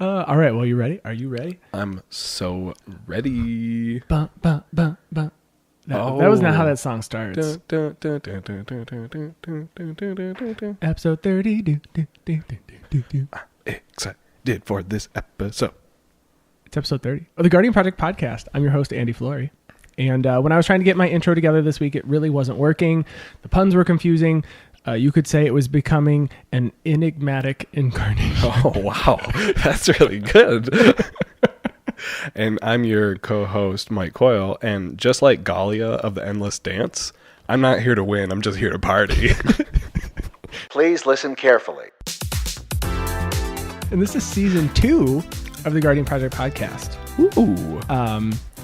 All right. Well, you ready? Are you ready? I'm so ready. That was not how that song starts. Episode 30. Excited for this episode. It's episode 30 of the Guardian Project podcast. I'm your host, Andy Flory. And when I was trying to get my intro together this week, it really wasn't working. The puns were confusing. You could say it was becoming an enigmatic incarnation. Oh, wow. That's really good. And I'm your co-host, Mike Coyle. And just like Galia of the Endless Dance, I'm not here to win. I'm just here to party. Please listen carefully. And this is season 2 of the Guardian Project podcast. Ooh.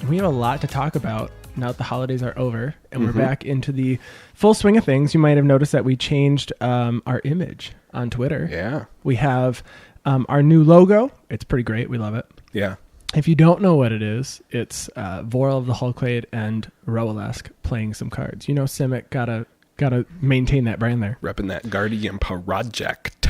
We have a lot to talk about now that the holidays are over and we're back into the full swing of things. You might have noticed that we changed our image on Twitter. Yeah. We have our new logo. It's pretty great. We love it. Yeah. If you don't know what it is, it's Vorl of the Hulkblade and Rowelesque playing some cards. You know, Simic gotta maintain that brand there. Repping that Guardian Project.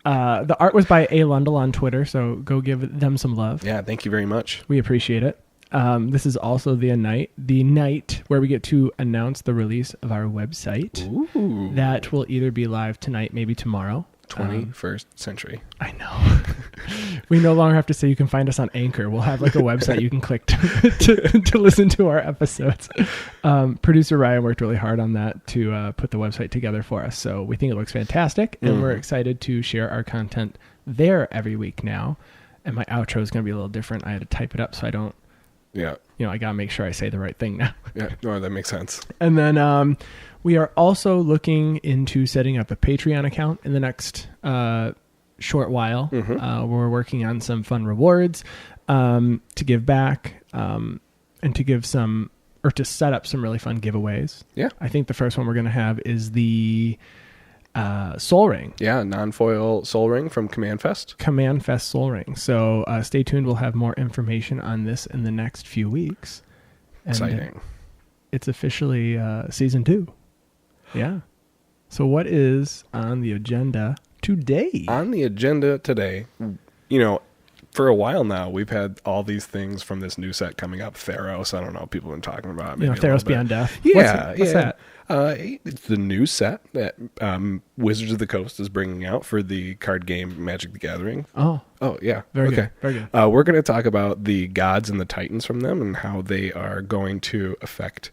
The art was by A. Lundell on Twitter, so go give them some love. Yeah, thank you very much. We appreciate it. This is also the night where we get to announce the release of our website. Ooh. That will either be live tonight, maybe tomorrow. 21st century. I know. We no longer have to say you can find us on Anchor. We'll have like a website you can click to listen to our episodes. Producer Ryan worked really hard on that to put the website together for us. So we think it looks fantastic, and we're excited to share our content there every week now. And my outro is going to be a little different. I had to type it up so I don't. Yeah. I got to make sure I say the right thing now. Yeah, no, that makes sense. And then we are also looking into setting up a Patreon account in the next short while. We're working on some fun rewards to give back and to give some, or to set up some really fun giveaways. Yeah. I think the first one we're going to have is the Soul Ring. Yeah, non-foil Soul Ring from Command Fest. Command Fest Soul Ring. So stay tuned. We'll have more information on this in the next few weeks. And, Exciting. It's officially season 2. Yeah. So what is on the agenda today? On the agenda today, for a while now, we've had all these things from this new set coming up. Theros, I don't know, people have been talking about it. Theros Beyond Death. Yeah. What's that? It's the new set that Wizards of the Coast is bringing out for the card game Magic the Gathering. Oh, yeah. Very okay. good. Very good. We're going to talk about the gods and the titans from them and how they are going to affect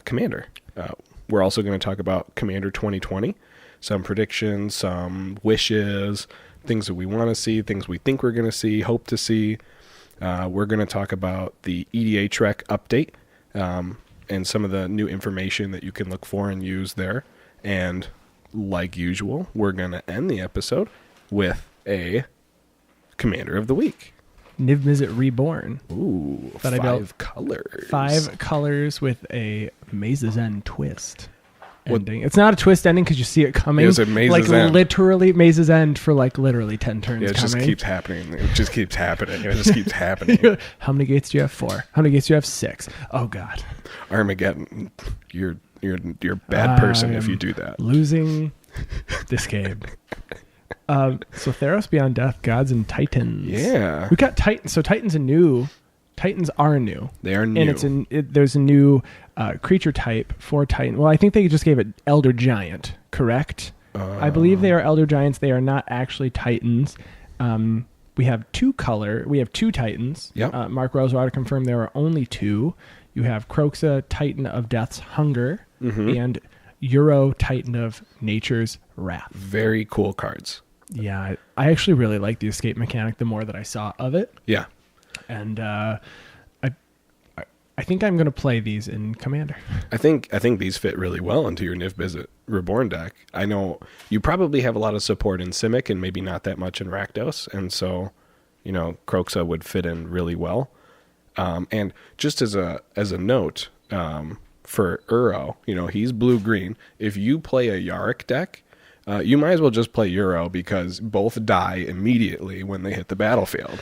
Commander. We're also going to talk about Commander 2020, some predictions, some wishes, things that we want to see, things we think we're going to see, hope to see. We're going to talk about the EDH Rec update and some of the new information that you can look for and use there. And like usual, we're going to end the episode with a Commander of the Week. Niv Mizzet Reborn. Ooh, That I built 5 colors. 5 colors with a Maze's End twist ending. It's not a twist ending because you see it coming. Yeah, it's a Maze's End. Literally Maze's End for literally 10 turns. Yeah, it coming. just keeps happening. It just keeps happening. It just keeps happening. How many gates do you have? 4. How many gates do you have? 6. Oh God. Armageddon. You're a bad person if you do that. Losing this game. So Theros Beyond Death, Gods and Titans. Yeah. We got Titans. So Titans are new. They are new. And there's a new creature type for Titan. Well, I think they just gave it Elder Giant, correct? I believe they are Elder Giants. They are not actually Titans. We have 2 Titans. Yep. Mark Rosewater confirmed there are only 2. You have Croxa, Titan of Death's Hunger, and Euro, Titan of Nature's Wrath. Very cool cards. Yeah, I actually really like the escape mechanic the more that I saw of it. Yeah. And I think I'm going to play these in Commander. I think these fit really well into your Niv Mizzet Reborn deck. I know you probably have a lot of support in Simic and maybe not that much in Rakdos, and so Croxa would fit in really well. And just as a note, for Uro, he's blue-green. If you play a Yarick deck, you might as well just play Euro because both die immediately when they hit the battlefield.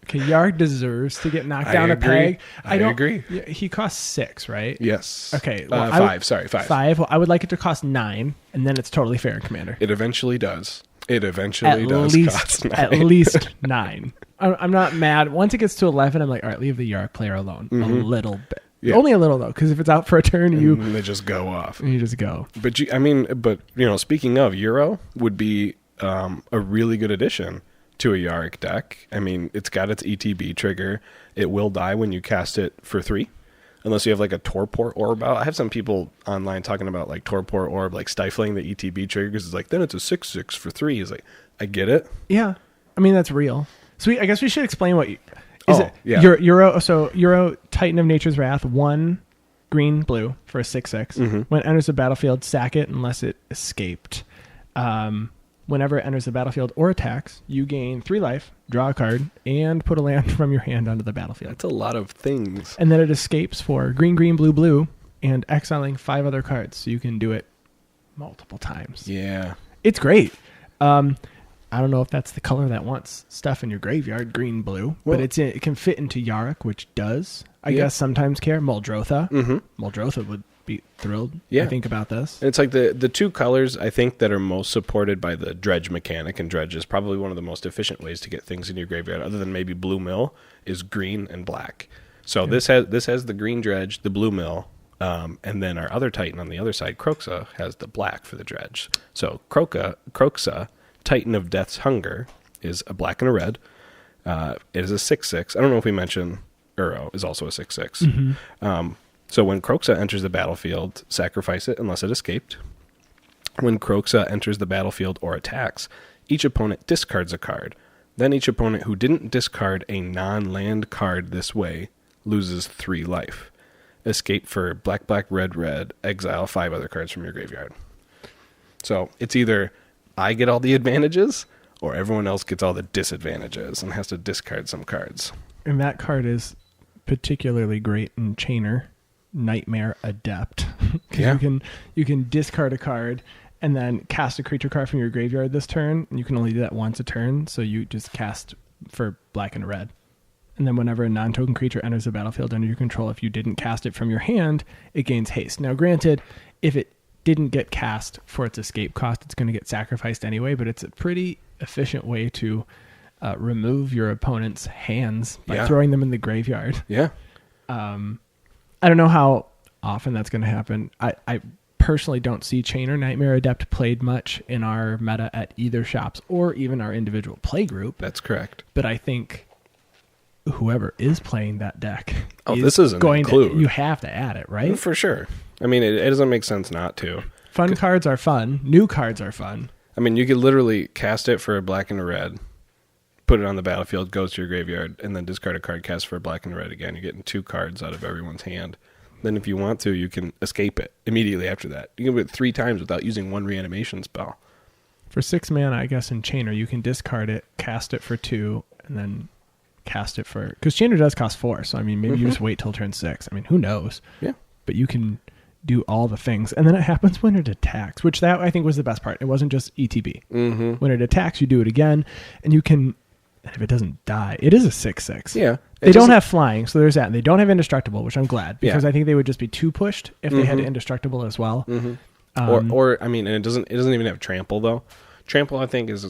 Okay, Yarg deserves to get knocked down agree. a peg. I agree. He costs 6, right? Yes. Okay. Well, 5. Sorry, 5. 5. Well, I would like it to cost 9, and then it's totally fair in Commander. It eventually does. It eventually cost 9. At least 9. I'm not mad. Once it gets to 11, I'm like, all right, leave the Yarok player alone. A little bit. Yeah. Only a little, though, because if it's out for a turn, and they just go off. You just go. But, speaking of, Euro would be a really good addition to a Yarok deck. I mean, it's got its ETB trigger. It will die when you cast it for 3. Unless you have like a Torpor Orb out. I have some people online talking about like Torpor Orb, like stifling the ETB trigger because it's like, then it's a 6/6 for 3. It's like, I get it. Yeah. I mean, that's real. So I guess we should explain what yeah. Euro Titan of Nature's Wrath, 1 green blue for a 6/6. When it enters the battlefield, sack it unless it escaped. Whenever it enters the battlefield or attacks, you gain 3 life, draw a card, and put a land from your hand onto the battlefield. That's a lot of things. And then it escapes for green, green, blue, blue, and exiling 5 other cards. So you can do it multiple times. Yeah. It's great. I don't know if that's the color that wants stuff in your graveyard, green, blue, but it can fit into Yarok, which does, I guess, sometimes care. Muldrotha. Muldrotha would be thrilled, I think, about this. And it's like the 2 colors, I think, that are most supported by the dredge mechanic, and dredge is probably one of the most efficient ways to get things in your graveyard, other than maybe blue mill, is green and black. So this has the green dredge, the blue mill, and then our other Titan on the other side, Kroxa, has the black for the dredge. So Kroxa, Titan of Death's Hunger, is a black and a red. It is a 6/6. I don't know if we mentioned Uro is also a 6/6. So when Kroxa enters the battlefield, sacrifice it unless it escaped. When Kroxa enters the battlefield or attacks, each opponent discards a card. Then each opponent who didn't discard a non-land card this way loses 3 life. Escape for black, black, red, red. Exile 5 other cards from your graveyard. So it's either I get all the advantages or everyone else gets all the disadvantages and has to discard some cards. And that card is particularly great in Chainer. Nightmare Adept. Yeah. You can discard a card and then cast a creature card from your graveyard this turn, and you can only do that once a turn, so you just cast for black and red. And then whenever a non-token creature enters the battlefield under your control, if you didn't cast it from your hand, it gains haste. Now granted, if it didn't get cast for its escape cost, it's going to get sacrificed anyway, but it's a pretty efficient way to remove your opponent's hands by throwing them in the graveyard. Yeah. I don't know how often that's going to happen. I personally don't see Chainer Nightmare Adept played much in our meta at either shops or even our individual play group. That's correct. But I think whoever is playing that deck this isn't going to you have to add it, right? For sure. I mean, it doesn't make sense not to. Fun cards are fun. New cards are fun. I mean, you could literally cast it for a black and a red, put it on the battlefield, goes to your graveyard, and then discard a card, cast for a black and a red again. You're getting 2 cards out of everyone's hand. Then if you want to, you can escape it immediately after that. You can do it 3 times without using 1 reanimation spell. For 6 mana, I guess, in Chainer, you can discard it, cast it for 2, and then cast it for... Because Chainer does cost 4, so I mean, maybe you just wait till turn 6. I mean, who knows? Yeah. But you can do all the things. And then it happens when it attacks, which that, I think, was the best part. It wasn't just ETB. When it attacks, you do it again, and you can... If it doesn't die, it is a 6/6. Yeah. They don't have flying, so there's that. And they don't have indestructible, which I'm glad, because I think they would just be too pushed if they had indestructible as well. Or I mean, and it doesn't even have trample though. Trample, I think, is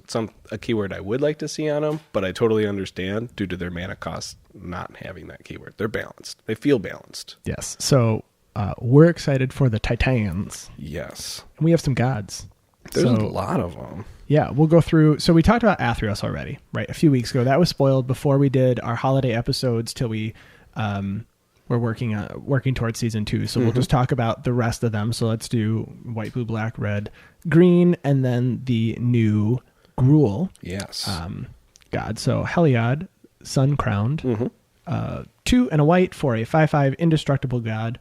a keyword I would like to see on them, but I totally understand due to their mana cost not having that keyword. They're balanced. They feel balanced. Yes. So we're excited for the Titans. Yes. And we have some gods. There's a lot of them. Yeah, we'll go through. So we talked about Athreos already, right? A few weeks ago. That was spoiled before we did our holiday episodes till we were working towards season 2. So we'll just talk about the rest of them. So let's do white, blue, black, red, green, and then the new Gruul. Yes. God. So Heliod, sun crowned, 2 and a white for a 5/5 indestructible god.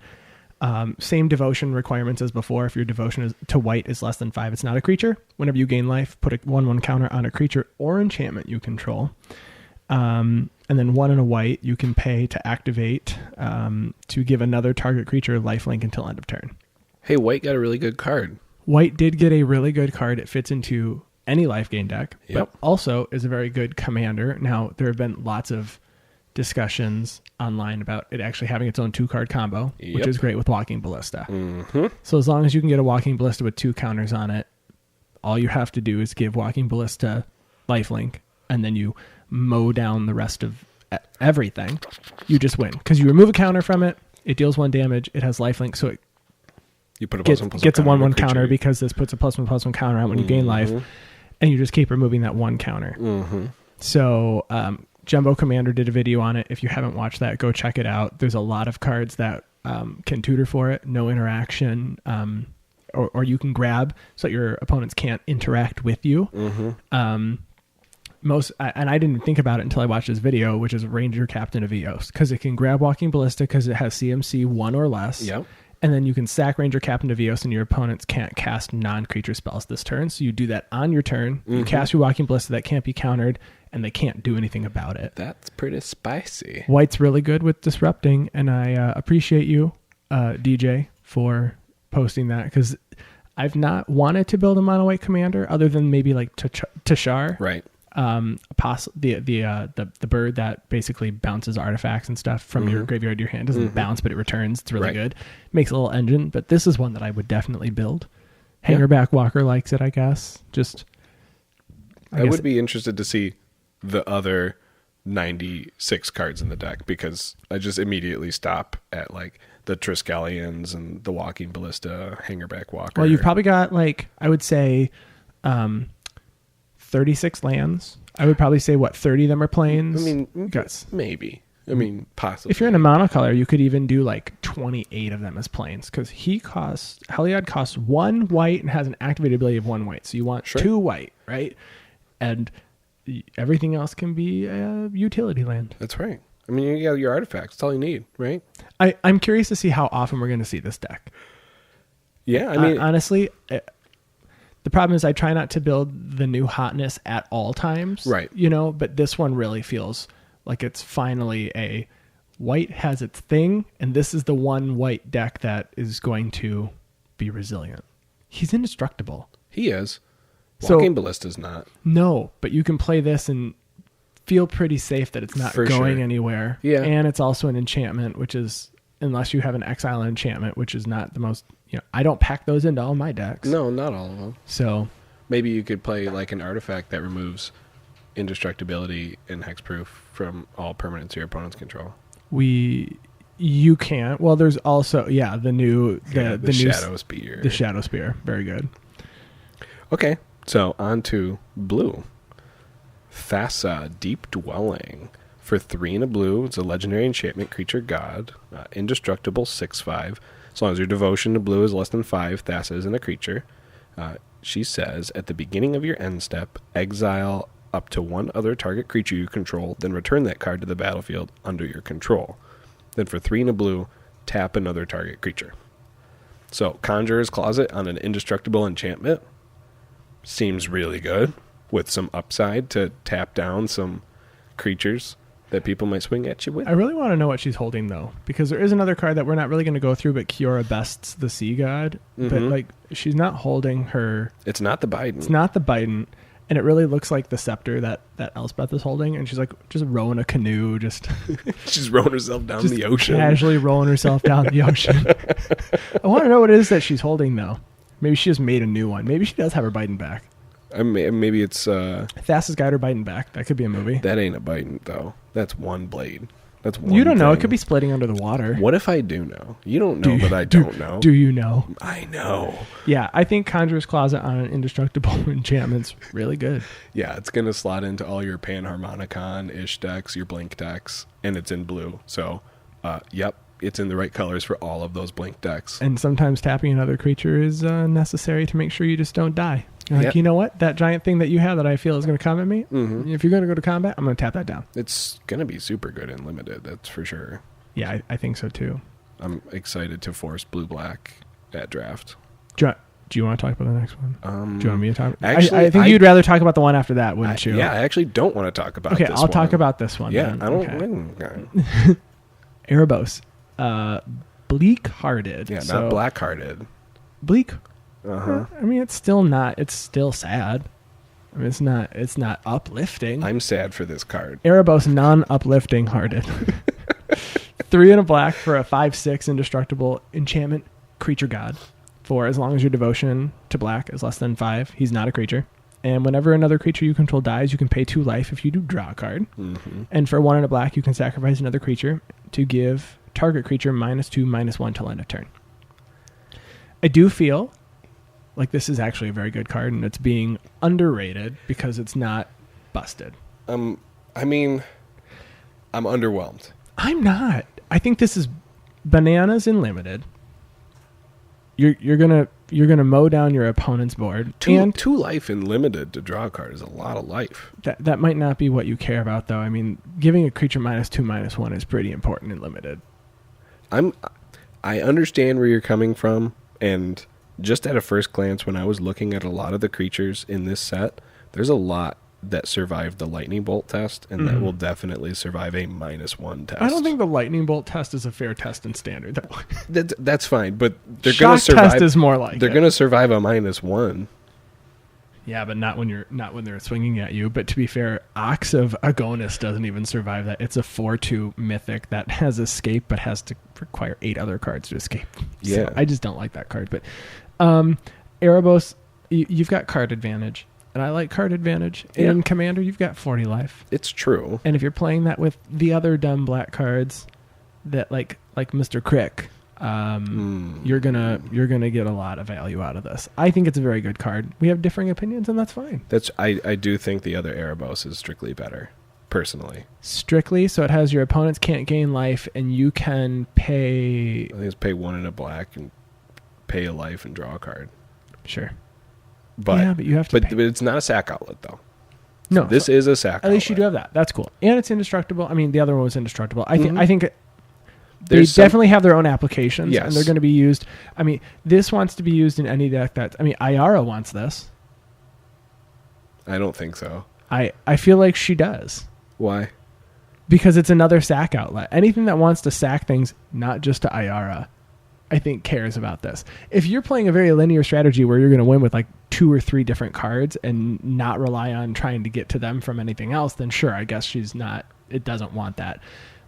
Same devotion requirements as before. If your devotion to white is less than 5, it's not a creature. Whenever you gain life, put a 1/1 counter on a creature or enchantment you control. And then 1 and a white you can pay to activate to give another target creature lifelink until end of turn. Hey, white got a really good card. White did get a really good card. It fits into any life gain deck, but also is a very good commander. Now, there have been lots of discussions online about it actually having its own 2-card combo, which is great with Walking Ballista. So as long as you can get a Walking Ballista with 2 counters on it, all you have to do is give Walking Ballista lifelink, and then you mow down the rest of everything. You just win because you remove a counter from it. It deals 1 damage. It has lifelink, so it You put a gets a 1/1 creature. counter because this puts a +1/+1 counter on when you gain life, and you just keep removing that 1 counter. So Jumbo Commander did a video on it. If you haven't watched that, go check it out. There's a lot of cards that can tutor for it, no interaction, or you can grab so that your opponents can't interact with you. And I didn't think about it until I watched this video, which is Ranger Captain of Eos, because it can grab Walking Ballista because it has CMC 1 or less. Yep. And then you can sack Ranger Captain of Eos, and your opponents can't cast non-creature spells this turn. So you do that on your turn. You cast your Walking Ballista that can't be countered, and they can't do anything about it. That's pretty spicy. White's really good with disrupting, and I appreciate you, DJ, for posting that, because I've not wanted to build a mono white commander other than maybe like Tashar. Right. The bird that basically bounces artifacts and stuff from your graveyard to your hand. Doesn't bounce, but it returns. It's really good. Makes a little engine, but this is one that I would definitely build. Hangerback Walker likes it, I guess. I would be interested to see the other 96 cards in the deck, because I just immediately stop at like the Triskelions and the Walking Ballista, Hangerback Walker. Well, you've probably got like, I would say, 36 lands. I would probably say 30 of them are plains. I mean, yes. maybe. I mean, possibly. If you're in a monocolor, you could even do like 28 of them as plains, because Heliod costs 1 white and has an activated ability of 1 white. So you want 2 white, right? And everything else can be a utility land. That's right. I mean, you got your artifacts. That's all you need, right? I'm curious to see how often we're going to see this deck. Yeah, I mean, honestly, the problem is I try not to build the new hotness at all times. Right. But this one really feels like it's finally a white has its thing, and this is the one white deck that is going to be resilient. He's indestructible. He is. Walking Ballista's not. No, but you can play this and feel pretty safe that it's not going anywhere. Yeah. And it's also an enchantment, which is, unless you have an exile enchantment, which is not the most, I don't pack those into all my decks. No, not all of them. So maybe you could play like an artifact that removes indestructibility and hexproof from all permanents your opponent's control. You can't. Well, there's also, the new Shadow Spear. The Shadow Spear. Very good. Okay. So on to blue. Thassa, Deep Dwelling. For 3 and a blue, it's a legendary enchantment creature god. Indestructible 6/5. As long as your devotion to blue is less than 5, Thassa isn't a creature. She says, at the beginning of your end step, exile up to 1 other target creature you control, then return that card to the battlefield under your control. Then for 3 and a blue, tap another target creature. So, Conjurer's Closet on an indestructible enchantment seems really good, with some upside to tap down some creatures that people might swing at you with. I really want to know what she's holding, though, because there is another card that we're not really going to go through, but Kiora Best's the Sea God. But she's not holding her. It's not the Biden. It's not the Biden, and it really looks like the scepter that Elspeth is holding, and she's like just rowing a canoe, she's rowing herself down the ocean, casually rolling herself down the ocean. I want to know what it is that she's holding, though. Maybe she just made a new one. Maybe she does have her Biden back. Maybe it's Thassa's got her Biden back. That could be a movie. That ain't a Biden though. That's one blade. That's one. You don't know. thing. It could be splitting under the water. What if I do know? You don't know that I don't know. Do you know? I know. Yeah, I think Conjurer's Closet on an indestructible enchantment's really good. Yeah, it's gonna slot into all your Panharmonicon-ish decks, your blink decks, and it's in blue. So, yep, it's in the right colors for all of those blink decks. And sometimes tapping another creature is necessary to make sure you just don't die. You're like, Yep. You know what? That giant thing that you have that I feel is going to come at me, if you're going to go to combat, I'm going to tap that down. It's going to be super good in limited, that's for sure. Yeah, I think so too. I'm excited to force blue-black at draft. Do you want to talk about the next one? Do you want me to talk? Actually, I think you'd rather talk about the one after that, wouldn't you? Yeah, I actually don't want to talk about this one. Okay, I'll talk about this one. Yeah, then. I don't... Okay. Erebos. Bleak-hearted. Yeah, not black-hearted. Bleak. Uh-huh. I mean, it's still sad. I mean, it's not uplifting. I'm sad for this card. Erebos non-uplifting hearted. 3 and a black for a 5/6 indestructible enchantment creature god. for as long as your devotion to black is less than 5. He's not a creature. And whenever another creature you control dies, you can pay 2 life if you do draw a card. Mm-hmm. And for 1 and a black, you can sacrifice another creature to give target creature -2, -1 till end of turn. I do feel like this is actually a very good card, and it's being underrated because it's not busted. I mean, I'm underwhelmed. I'm not. I think this is bananas in limited. You're gonna mow down your opponent's board. Two life in limited to draw a card is a lot of life. That might not be what you care about, though. I mean, giving a creature -2, -1 is pretty important in limited. I understand where you're coming from, and just at a first glance, when I was looking at a lot of the creatures in this set, there's a lot that survived the lightning bolt test, and that will definitely survive a -1 test. I don't think the lightning bolt test is a fair test in standard, though. That's fine, but they're Shock going to survive. test is more like they're going to survive a -1. Yeah, but not when they're swinging at you. But to be fair, Ox of Agonis doesn't even survive that. It's a 4/2 mythic that has escape, but has to require 8 other cards to escape. Yeah, so I just don't like that card. But Erebos, you've got card advantage. And I like card advantage. Yeah. In Commander, you've got 40 life. It's true. And if you're playing that with the other dumb black cards, that like Mr. Crick, you're gonna get a lot of value out of this. I think it's a very good card. We have differing opinions, and that's fine. I do think the other Erebos is strictly better, personally. Strictly, so it has your opponents can't gain life, and you can pay. I think it's pay 1 and a black and pay a life and draw a card. Sure. But you have to. But it's not a sack outlet, though. No, so this is a sack outlet. At least you do have that. That's cool, and it's indestructible. I mean, the other one was indestructible. I think. They There's definitely have their own applications, Yes. and they're going to be used. I mean, this wants to be used in any deck that. I mean, Ayara wants this. I don't think so. I feel like she does. Why? Because it's another sack outlet. Anything that wants to sack things, not just to Ayara, I think cares about this. If you're playing a very linear strategy where you're going to win with like 2 or 3 different cards and not rely on trying to get to them from anything else, then sure, I guess it doesn't want that.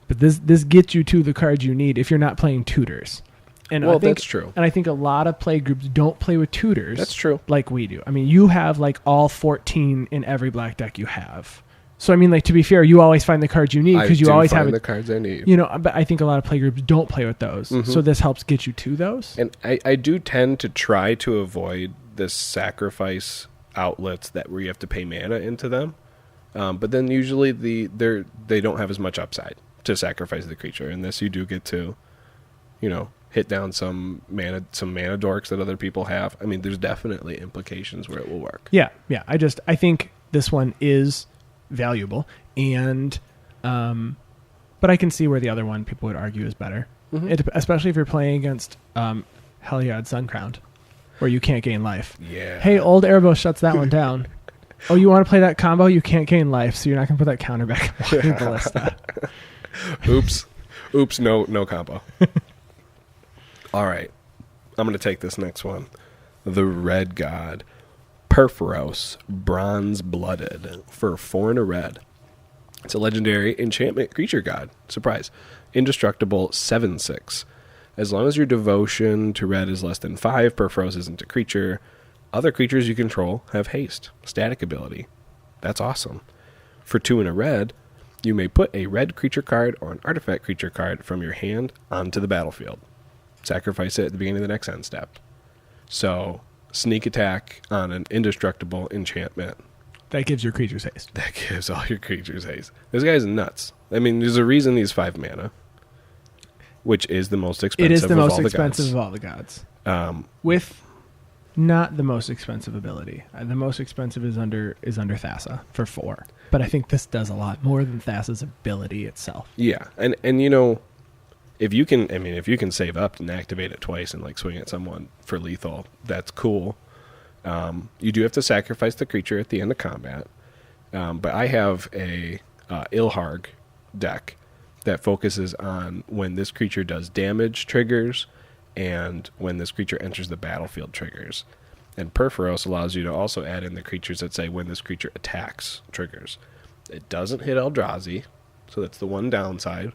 But this gets you to the cards you need if you're not playing tutors. And well, I think, that's true. And I think a lot of play groups don't play with tutors. That's true. Like we do. I mean, you have like all 14 in every black deck you have. So, I mean, like, to be fair, you always find the cards you need because you always have the cards I need. You know, but I think a lot of play groups don't play with those. So this helps get you to those. And I do tend to try to avoid this sacrifice outlets where you have to pay mana into them. But then usually they don't have as much upside to sacrifice the creature. In this, you do get to, hit down some mana dorks that other people have. I mean, there's definitely implications where it will work. Yeah. I think this one is valuable, and but I can see where the other one people would argue is better, especially if you're playing against Heliod Suncrowned, where you can't gain life. Yeah. Hey, old Erebos shuts that one down. Oh, you want to play that combo? You can't gain life, so you're not going to put that counter back in the list. Oops. No combo. All right, I'm going to take this next one. The Red God. Perforos, Bronze Blooded, for 4 and a red. It's a legendary enchantment creature god. Surprise. Indestructible, 7/6. As long as your devotion to red is less than 5, Perforos isn't a creature. Other creatures you control have haste, static ability. That's awesome. For 2 and a red, you may put a red creature card or an artifact creature card from your hand onto the battlefield. Sacrifice it at the beginning of the next end step. So, sneak attack on an indestructible enchantment. That gives your creatures haste. That gives all your creatures haste. This guy's nuts. I mean, there's a reason he's 5 mana, which is the most expensive. It is the of most all expensive of all the gods. With not the most expensive ability. The most expensive is under Thassa for 4. But I think this does a lot more than Thassa's ability itself. Yeah, and if you can save up and activate it twice and like swing at someone for lethal, that's cool. You do have to sacrifice the creature at the end of combat. But I have a Ilharg deck that focuses on when this creature does damage triggers and when this creature enters the battlefield triggers. And Perforos allows you to also add in the creatures that say when this creature attacks triggers. It doesn't hit Eldrazi, so that's the one downside.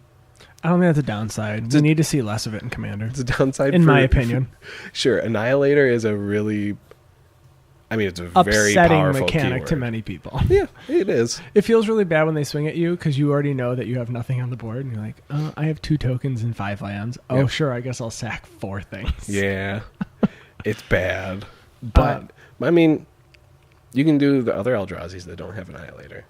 I don't think that's a downside. We need to see less of it in Commander. It's a downside, in my opinion. Sure, Annihilator is a really, it's a very upsetting powerful mechanic keyword to many people. Yeah, it is. It feels really bad when they swing at you because you already know that you have nothing on the board, and you're like, I have 2 tokens and 5 lands. Oh, Yep. sure, I guess I'll sack 4 things. Yeah, it's bad. But, you can do the other Eldrazi's that don't have Annihilator.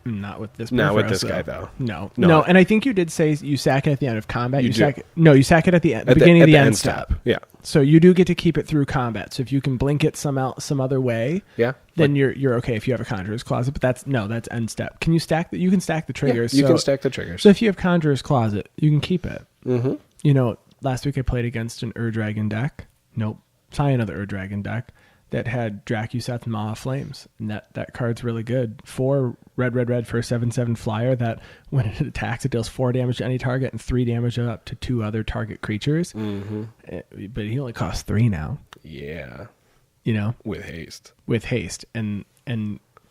Not with this. Not with Perforos, this guy, though. No. And I think you did say you sack it at the end of combat. You sack it at the end, beginning of the end step. Yeah. So you do get to keep it through combat. So if you can blink it some other way, then you're okay if you have a Conjurer's Closet. But that's end step. Can you stack that? You can stack the triggers. Yeah, you can stack the triggers. So if you have Conjurer's Closet, you can keep it. Mm-hmm. Last week I played against an Ur-Dragon deck. Nope. Try another Ur-Dragon deck that had Dracuseth and Maw of Flames. And that card's really good. 4 red for a 7/7 flyer that when it attacks, it deals 4 damage to any target and 3 damage up to 2 other target creatures. Mm-hmm. But he only costs 3 now. Yeah. With haste. And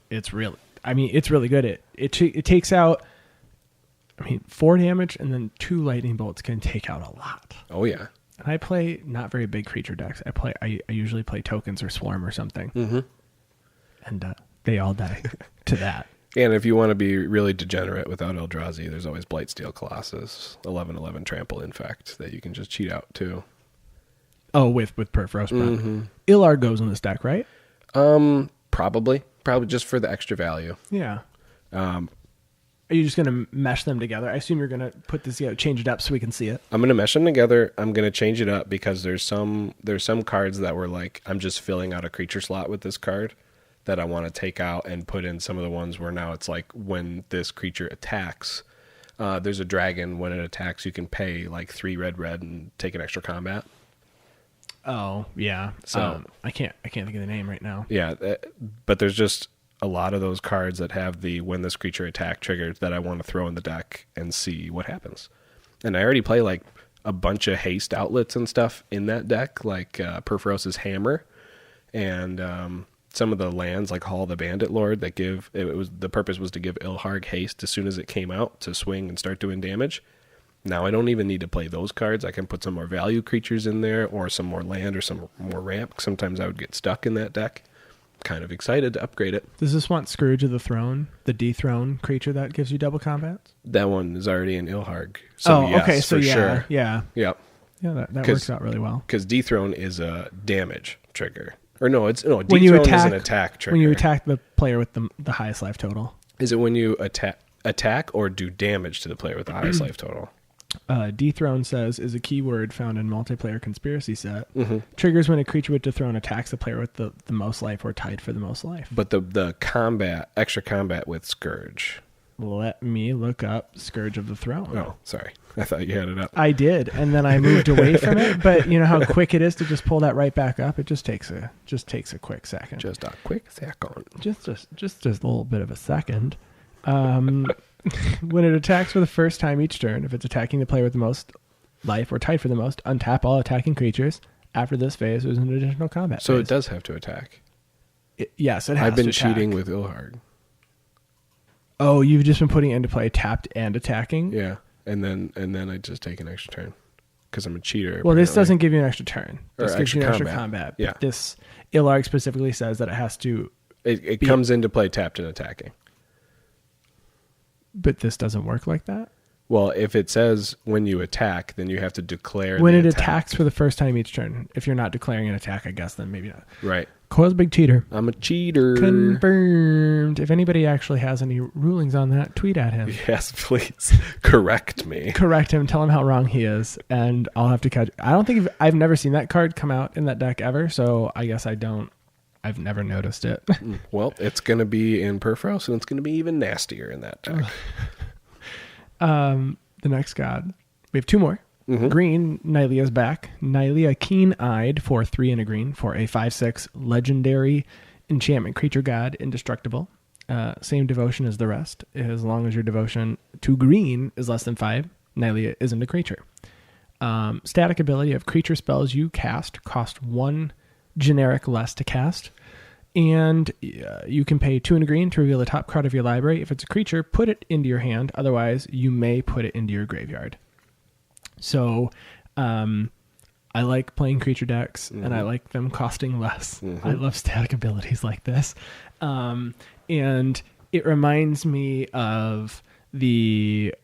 it's really, it's really good. It takes out, 4 damage and then 2 lightning bolts can take out a lot. Oh, yeah. And I play not very big creature decks. I usually play tokens or swarm or something. Mm-hmm. And they all die to that. And if you want to be really degenerate without Eldrazi, there's always Blightsteel Colossus, 11/11 Trample Infect that you can just cheat out too. Oh, with Perforos. Mm-hmm. Illar goes in this deck, right? Probably just for the extra value. Yeah. Are you just going to mesh them together? I assume you're going to put this together, change it up so we can see it. I'm going to mesh them together. I'm going to change it up because there's some cards that were like, I'm just filling out a creature slot with this card that I want to take out and put in some of the ones where now it's like when this creature attacks, there's a dragon. When it attacks, you can pay like 3 red and take an extra combat. Oh, yeah. So I can't think of the name right now. Yeah, but there's just a lot of those cards that have the when this creature attack triggers that I want to throw in the deck and see what happens. And I already play like a bunch of haste outlets and stuff in that deck, like Perforos's Hammer and some of the lands like Hall of the Bandit Lord that the purpose was to give Ilharg haste as soon as it came out to swing and start doing damage. Now I don't even need to play those cards. I can put some more value creatures in there or some more land or some more ramp. Sometimes I would get stuck in that deck. Kind of excited to upgrade it. Does this want Scourge of the Throne, the dethrone creature that gives you double combats? That one is already in Ilharg. So yes, okay. So for yeah, sure. yeah. Yep. Yeah, that works out really well. Because dethrone is a damage trigger. Or dethrone is an attack trigger. When you attack the player with the highest life total. Is it when you attack or do damage to the player with the highest life total? Dethrone says is a keyword found in multiplayer conspiracy set. Mm-hmm. Triggers when a creature with dethrone attacks the player with the most life or tied for the most life. But the extra combat with Scourge. Let me look up Scourge of the Throne. Oh, sorry. I thought you had it up. I did, and then I moved away from it. But you know how quick it is to just pull that right back up. It just takes a quick second. Just a quick second. Just a little bit of a second. When it attacks for the first time each turn, if it's attacking the player with the most life or tied for the most, untap all attacking creatures. After this phase, there's an additional combat So phase. it does have to attack. Yes, it has I've been to attack. cheating with Ilharg. Oh, you've just been putting it into play tapped and attacking? Yeah, and then I just take an extra turn because I'm a cheater. Well, this apparently. doesn't give you an extra turn. Or This gives you an extra combat. combat. Yeah. But this Illarg specifically says that it has to... It comes into play tapped and attacking. But this doesn't work like that? Well, if it says when you attack, then you have to declare When the it attack. attacks for the first time each turn. If you're not declaring an attack, I guess, then maybe not. Right. Coil's a big cheater. I'm a cheater. Confirmed. If anybody actually has any rulings on that, tweet at him. Yes, please. Correct me. Correct him. Tell him how wrong he is, and I'll have to catch. I don't think I've never seen that card come out in that deck ever, so I guess I don't. I've never noticed it. Well, it's going to be in Perforos, and it's going to be even nastier in that deck. The next god. We have 2 more. Mm-hmm. Green, Nylea's back. Nylea Keen-Eyed for 3 and a green for a 5/6 legendary enchantment creature god, indestructible. Same devotion as the rest. As long as your devotion to green is less than 5, Nylea isn't a creature. Static ability of creature spells you cast cost 1 generic less to cast. And you can pay 2 and a green to reveal the top card of your library. If it's a creature, put it into your hand. Otherwise, you may put it into your graveyard. So I like playing creature decks, and I like them costing less. I love static abilities like this. And it reminds me of the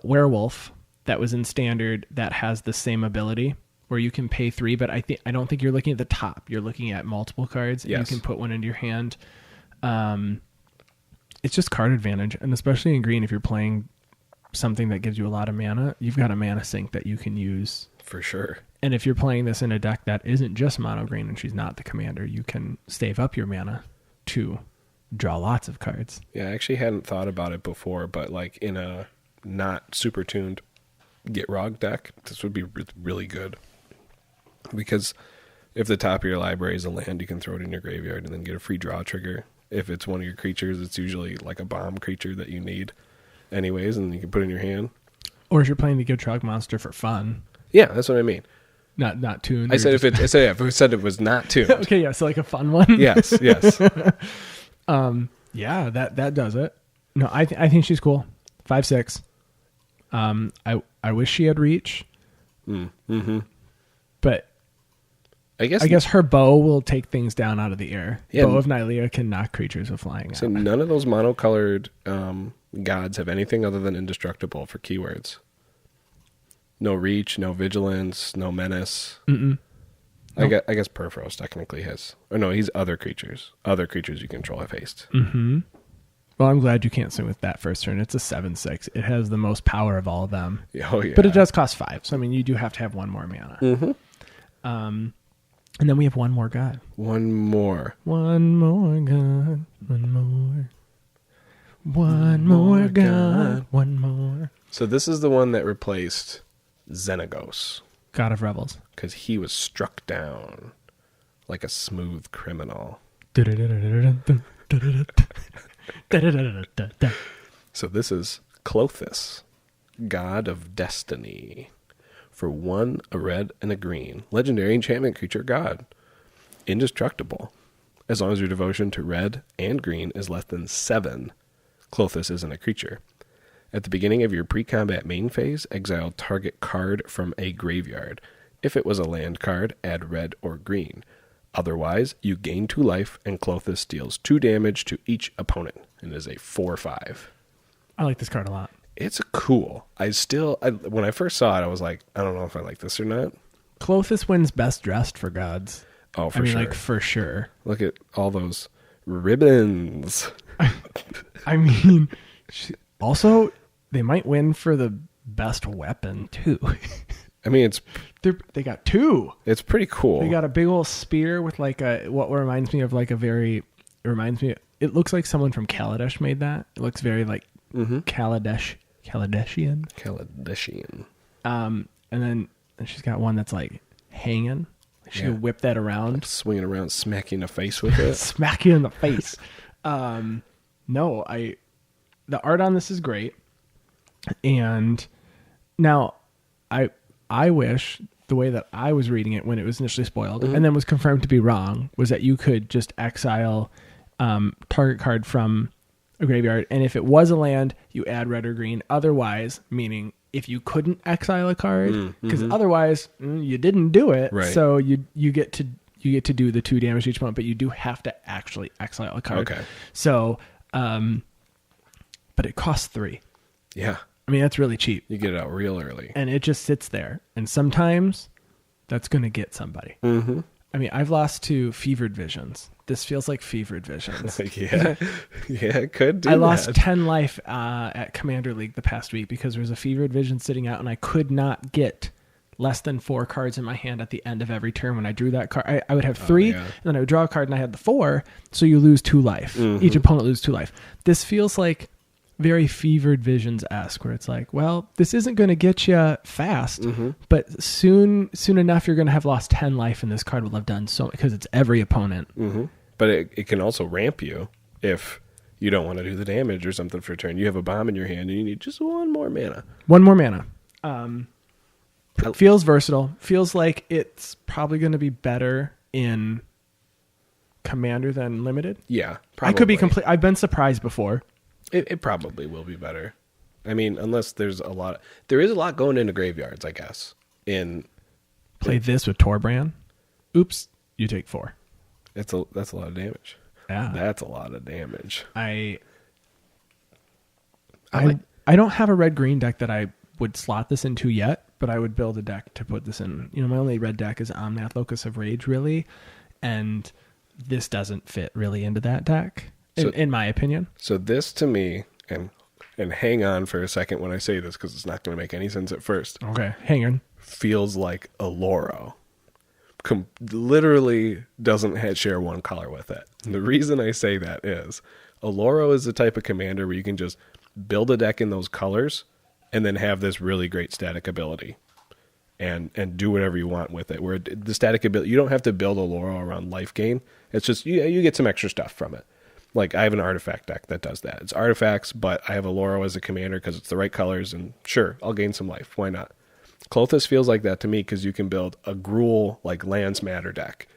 werewolf that was in standard that has the same ability, where you can pay 3, but I don't think you're looking at the top. You're looking at multiple cards. And Yes. you can put one into your hand. It's just card advantage, and especially in green, if you're playing something that gives you a lot of mana, you've got a mana sink that you can use. For sure. And if you're playing this in a deck that isn't just mono green and she's not the commander, you can save up your mana to draw lots of cards. Yeah, I actually hadn't thought about it before, but like in a not super tuned Get Rog deck, this would be really good. Because if the top of your library is a land, you can throw it in your graveyard and then get a free draw trigger. If it's one of your creatures, it's usually like a bomb creature that you need anyways, and you can put it in your hand. Or if you're playing the Gitrog monster for fun. Yeah, that's what I mean. Not tuned. I said if it said it was not tuned. Okay, yeah, so like a fun one. Yes. Yeah, that does it. No, I think she's cool. 5/6. I wish she had reach. But I guess her bow will take things down out of the air. Yeah. Bow of Nylea can knock creatures with flying So out. none of those monocolored gods have anything other than indestructible for keywords. No reach, no vigilance, no menace. Nope. I guess Perforos technically has. Or no, he's other creatures. Other creatures you control have haste. Mm-hmm. Well, I'm glad you can't swing with that first turn. It's a 7/6. It has the most power of all of them. Oh yeah. But it does cost 5. So I mean, you do have to have one more mana. Mm-hmm. And then we have one more god. One more. One more god. One more. One more god. One more. So this is the one that replaced Xenagos. God of Rebels. Because he was struck down like a smooth criminal. So this is Clothis, god of destiny. For 1, a red, and a green. Legendary enchantment creature god. Indestructible. As long as your devotion to red and green is less than 7, Clothis isn't a creature. At the beginning of your pre-combat main phase, exile target card from a graveyard. If it was a land card, add red or green. Otherwise, you gain 2 life, and Clothis deals 2 damage to each opponent, and is a 4/5. I like this card a lot. It's cool. When I first saw it, I was like, I don't know if I like this or not. Clothis wins best dressed for gods. Oh, for sure. Like, for sure. Look at all those ribbons. I mean, also, they might win for the best weapon, too. I mean, They got 2. it's pretty cool. They got a big old spear with like what reminds me of like it looks like someone from Kaladesh made that. It looks very like Kaladeshian. Kaladeshian. And then she's got one that's like hanging. She can whip that around. Swinging around, smack you in the face with it. Smack you in the face. The art on this is great. And now I wish the way that I was reading it when it was initially spoiled and then was confirmed to be wrong was that you could just exile target card from a graveyard. And if it was a land, you add red or green. Otherwise, meaning if you couldn't exile a card, because otherwise you didn't do it. Right. So you get to do the 2 damage each month, but you do have to actually exile a card. Okay. So, but it costs 3. Yeah. I mean, that's really cheap. You get it out real early. And it just sits there. And sometimes that's going to get somebody. Mm-hmm. I mean, I've lost to Fevered Visions. This feels like Fevered Visions. Yeah. Yeah, it could do I lost that. 10 life at Commander League the past week because there was a Fevered Vision sitting out and I could not get less than 4 cards in my hand at the end of every turn. When I drew that card, I would have 3 and then I would draw a card and I had the 4. So you lose 2 life. Each opponent loses 2 life. This feels like very Fevered Visions-esque, where it's like, well, this isn't going to get you fast, but soon enough you're going to have lost 10 life, and this card will have done so because it's every opponent. But it can also ramp you if you don't want to do the damage or something for a turn. You have a bomb in your hand and you need just 1 more mana. 1 more mana. Feels versatile. Feels like it's probably going to be better in Commander than Limited? Yeah, I could be complete. I've been surprised before. It probably will be better. I mean, unless there is a lot going into graveyards, I guess. Play this with Torbrand. Oops, you take 4. That's a lot of damage. Yeah, that's a lot of damage. I don't have a red-green deck that I would slot this into yet, but I would build a deck to put this in. My only red deck is Omnath, Locus of Rage, really, and this doesn't fit really into that deck, in my opinion. So this to me, and hang on for a second when I say this, because it's not going to make any sense at first. Okay, hang on. Feels like a Loro. Literally doesn't share one color with it. And the reason I say that is Loro is the type of commander where you can just build a deck in those colors and then have this really great static ability and do whatever you want with it. Where the static ability, you don't have to build a Loro around life gain. It's just you get some extra stuff from it. Like I have an artifact deck that does that. It's artifacts, but I have a Loro as a commander because it's the right colors, and sure, I'll gain some life. Why not? Klothys feels like that to me because you can build a Gruul like lands matter deck.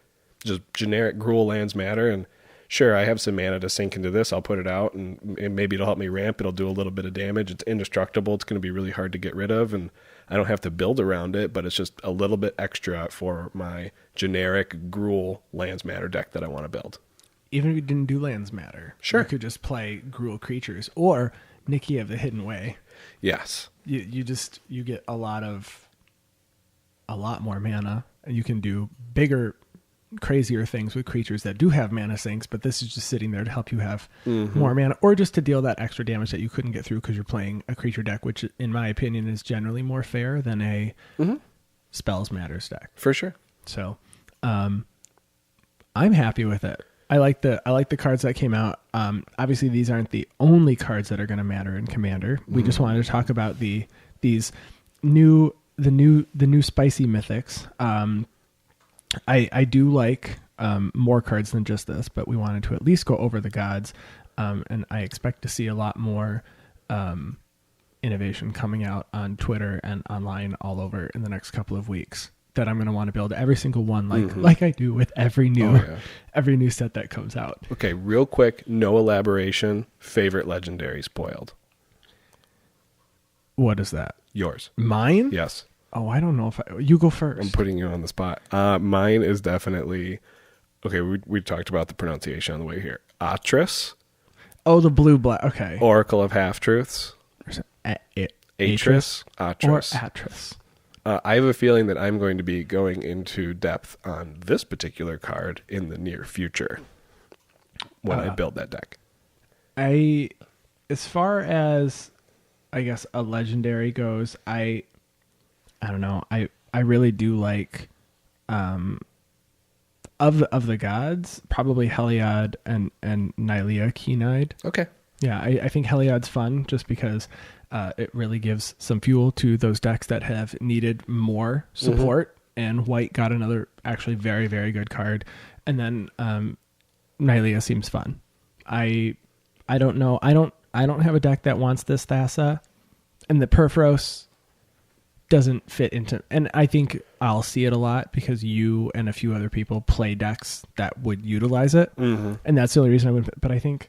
Just generic Gruul lands matter, and sure, I have some mana to sink into this. I'll put it out, and maybe it'll help me ramp. It'll do a little bit of damage. It's indestructible. It's going to be really hard to get rid of, and I don't have to build around it, but it's just a little bit extra for my generic Gruul lands matter deck that I want to build. Even if you didn't do lands matter, sure, you could just play Gruul creatures or Nikki of the Hidden Way. Yes, you get a lot more mana, and you can do bigger, crazier things with creatures that do have mana sinks, but this is just sitting there to help you have more mana, or just to deal that extra damage that you couldn't get through because you're playing a creature deck, which in my opinion is generally more fair than a spells matters deck. For sure. So I'm happy with it. I like the cards that came out. Obviously these aren't the only cards that are going to matter in Commander. We just wanted to talk about the new spicy mythics. I do like more cards than just this, but we wanted to at least go over the gods, and I expect to see a lot more innovation coming out on Twitter and online all over in the next couple of weeks. That I'm going to want to build every single one, like I do with every new set that comes out. Okay, real quick, no elaboration. Favorite legendary spoiled. What is that? Yours. Mine? Yes. Oh, I don't know if you go first. I'm putting you on the spot. Mine is definitely okay. We talked about the pronunciation on the way here. Atris. Oh, the blue-black. Okay. Oracle of Half Truths. Atris. Atris. Or Atris. I have a feeling that I'm going to be going into depth on this particular card in the near future when I build that deck. As far as I guess a legendary goes, I don't know. I really do like of the gods, probably Heliod and Nylea Keen-Eyed. Okay. Yeah, I think Heliod's fun just because it really gives some fuel to those decks that have needed more support, and white got another actually very, very good card. And then Nylea seems fun. I don't know. I don't have a deck that wants this Thassa, and the Perforos doesn't fit into, and I think I'll see it a lot because you and a few other people play decks that would utilize it, and that's the only reason I would. But I think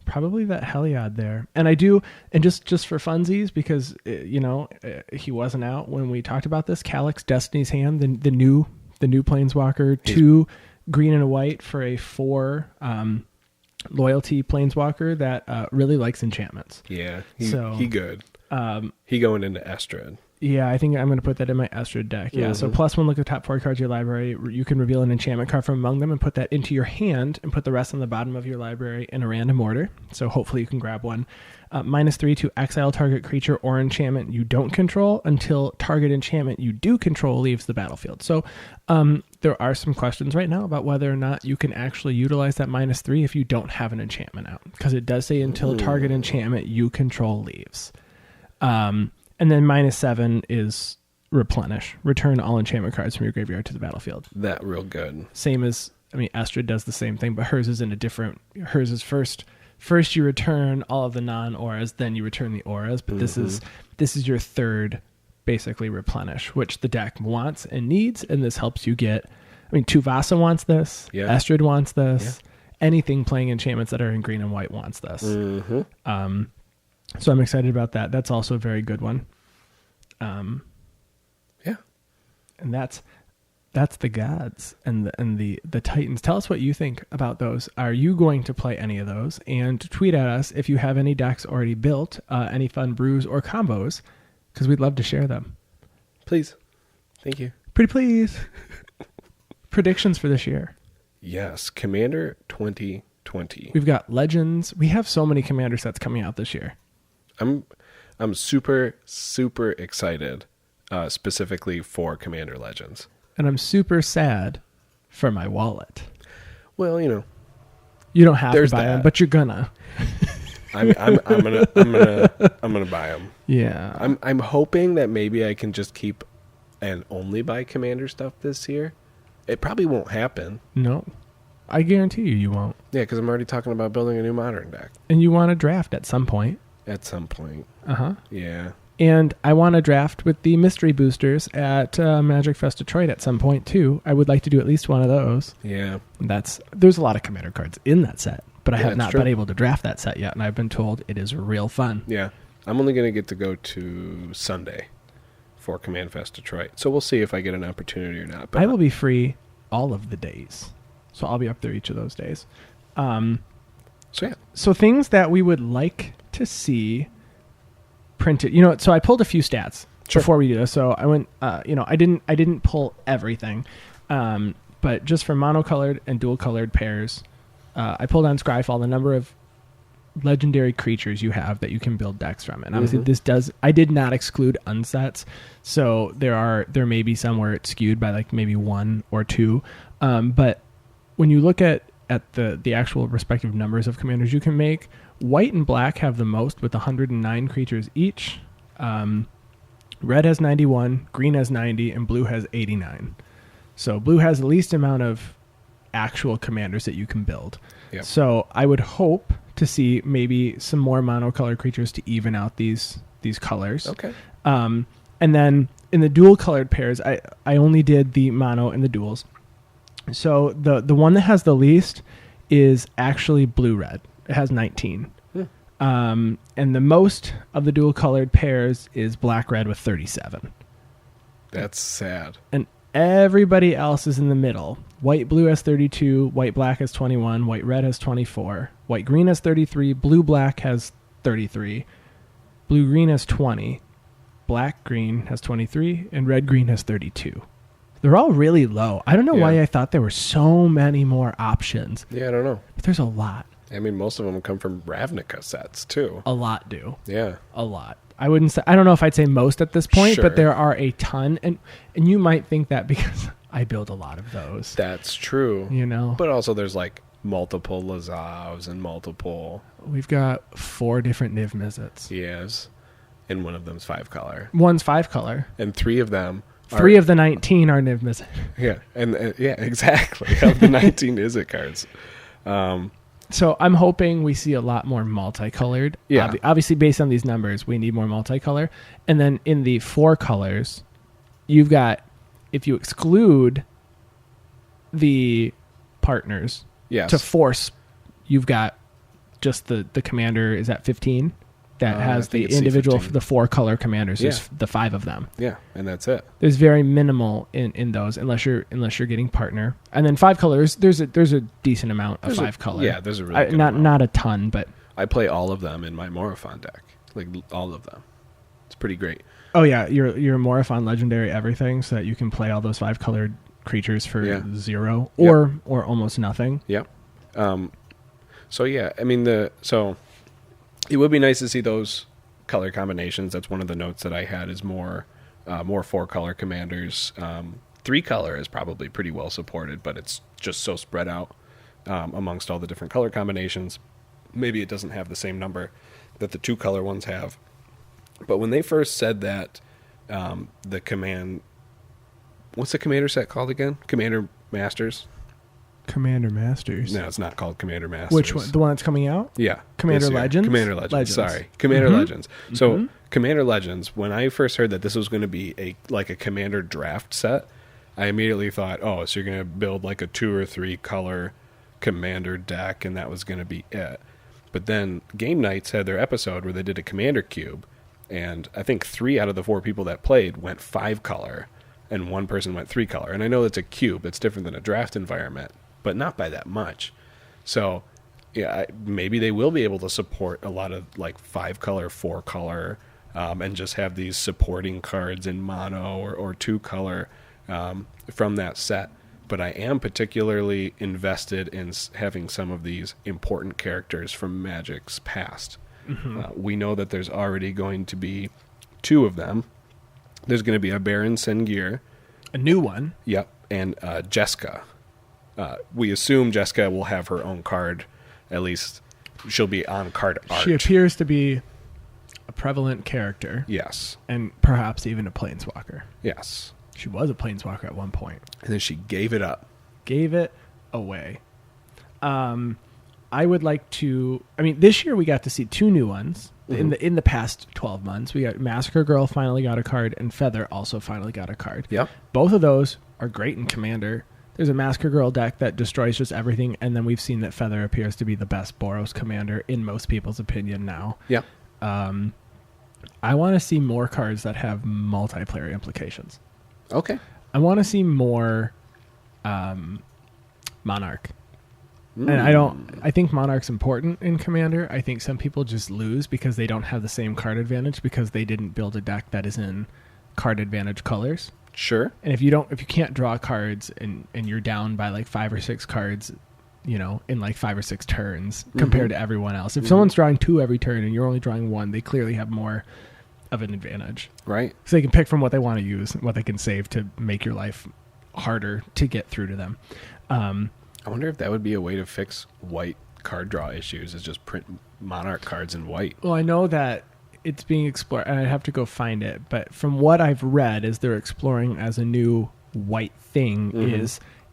probably that Heliod there, and I do, and just for funsies, because he wasn't out when we talked about this. Calyx, Destiny's Hand, the new Planeswalker, 2 green and a white for a 4 loyalty Planeswalker that really likes enchantments. Yeah, he good. He going into Estrad. Yeah, I think I'm going to put that in my Estrad deck. Yeah, so +1, look at the top 4 cards of your library. You can reveal an enchantment card from among them and put that into your hand and put the rest on the bottom of your library in a random order. So hopefully you can grab one. -3 to exile target creature or enchantment you don't control until target enchantment you do control leaves the battlefield. So there are some questions right now about whether or not you can actually utilize that -3 if you don't have an enchantment out, because it does say until target enchantment you control leaves. And then -7 is replenish. Return all enchantment cards from your graveyard to the battlefield. That real good. Same as, Estrad does the same thing, but hers is in a different, hers is first you return all of the non-auras, then you return the auras, but this is your third, basically, replenish, which the deck wants and needs, and this helps you get, Tuvasa wants this, yeah. Estrad wants this, anything playing enchantments that are in green and white wants this. Mm-hmm. So I'm excited about that. That's also a very good one. Yeah. And that's the gods and the titans. Tell us what you think about those. Are you going to play any of those? And tweet at us if you have any decks already built, any fun brews or combos, because we'd love to share them. Please. Thank you. Pretty please. Predictions for this year. Yes. Commander 2020. We've got Legends. We have so many Commander sets coming out this year. I'm super, super excited, specifically for Commander Legends. And I'm super sad for my wallet. Well, you don't have to buy that. them, but you're gonna. I'm gonna buy them. Yeah. I'm hoping that maybe I can just keep and only buy Commander stuff this year. It probably won't happen. No. I guarantee you won't. Yeah, because I'm already talking about building a new Modern deck. And you want to draft at some point. At some point. Uh-huh. Yeah. And I want to draft with the mystery boosters at Magic Fest Detroit at some point, too. I would like to do at least one of those. Yeah. There's a lot of Commander cards in that set, but I have not true. been able to draft that set yet, and I've been told it is real fun. Yeah. I'm only going to get to go to Sunday for Command Fest Detroit. So we'll see if I get an opportunity or not. But I will be free all of the days, so I'll be up there each of those days. So things that we would like to see printed. So I pulled a few stats before we do this. So I went, I didn't pull everything, but just for monocolored and dual colored pairs, I pulled on Scryfall the number of legendary creatures you have that you can build decks from. And obviously I did not exclude unsets. So there may be some where it's skewed by like maybe one or two. But when you look at the actual respective numbers of commanders you can make, white and black have the most with 109 creatures each. Red has 91, green has 90, and blue has 89. So blue has the least amount of actual commanders that you can build. Yep. So I would hope to see maybe some more monocolored creatures to even out these colors. Okay. And then in the dual colored pairs, I only did the mono and the duals. So the one that has the least is actually blue-red. It has 19. And the most of the dual colored pairs is black-red with 37. That's sad. And everybody else is in the middle. White-blue has 32, white-black has 21, white-red has 24, white-green has 33, blue-black has 33, blue-green has 20, black-green has 23, and red-green has 32. They're all really low. I don't know why I thought there were so many more options. Yeah, I don't know. But there's a lot. I mean, most of them come from Ravnica sets, too. A lot do. Yeah. A lot. I don't know if I'd say most at this point, Sure. but there are a ton. And you might think that because I build a lot of those. That's true. But But also there's like multiple Lazavs and multiple... we've got 4 different Niv Mizzets. Yes. And one of them's 5-color. One's 5-color. And 3 of them... 3 of the 19 are Niv Mizzet. Yeah. And yeah, exactly. Of the 19 Izzet cards. So I'm hoping we see a lot more multicolored. Yeah. Obviously, based on these numbers, we need more multicolor. And then in the 4 colors, you've got, if you exclude the partners to force, you've got just the commander is at 15 that has the individual, the 4 color commanders. There's the 5 of them. Yeah, and that's it. There's very minimal in those unless you're getting partner. And then 5 colors, there's a decent amount of 5 color. Yeah, there's a really good not a ton, but I play all of them in my Morophon deck. Like all of them. It's pretty great. Oh yeah, you're Morophon legendary everything so that you can play all those 5 colored creatures for 0 or almost nothing. Yep. So yeah, I mean it would be nice to see those color combinations. That's one of the notes that I had is more 4-color commanders. 3-color is probably pretty well supported, but it's just so spread out amongst all the different color combinations. Maybe it doesn't have the same number that the 2-color ones have. But when they first said that the what's the commander set called again? Commander Masters? Commander Masters. No, it's not called Commander Masters. Which one? The one that's coming out? Yeah. Commander Legends? Commander Legends. Sorry. Commander Legends. So Commander Legends, when I first heard that this was going to be a Commander draft set, I immediately thought, oh, so you're going to build like a 2 or 3 color commander deck, and that was going to be it. But then Game Nights had their episode where they did a commander cube, and I think 3 out of the 4 people that played went 5 color, and 1 person went 3 color. And I know it's a cube, it's different than a draft environment, but not by that much. So yeah, maybe they will be able to support a lot of like 5 color, 4 color, and just have these supporting cards in mono or 2 color from that set. But I am particularly invested in having some of these important characters from Magic's past. We know that there's already going to be 2 of them. There's going to be a Baron Sengir. A new one. Yep. And Jessica. We assume Jessica will have her own card. At least she'll be on card art. She appears to be a prevalent character. Yes. And perhaps even a planeswalker. Yes. She was a planeswalker at one point. And then she gave it up. Gave it away. I would like to... I mean, this year we got to see 2 new ones. In the past 12 months. We got Massacre Girl finally got a card, and Feather also finally got a card. Yep. Both of those are great in Commander. There's a Massacre Girl deck that destroys just everything, and then we've seen that Feather appears to be the best Boros commander in most people's opinion now. Yeah. I want to see more cards that have multiplayer implications. Okay. I want to see more Monarch. And I think Monarch's important in Commander. I think some people just lose because they don't have the same card advantage because they didn't build a deck that is in card advantage colors. Sure. And if you can't draw cards and you're down by like 5 or 6 cards, in like 5 or 6 turns compared to everyone else. If someone's drawing 2 every turn and you're only drawing 1, they clearly have more of an advantage. Right. So they can pick from what they want to use and what they can save to make your life harder to get through to them. I wonder if that would be a way to fix white card draw issues, is just print Monarch cards in white. Well, I know that it's being explored, and I'd have to go find it, but from what I've read is they're exploring as a new white thing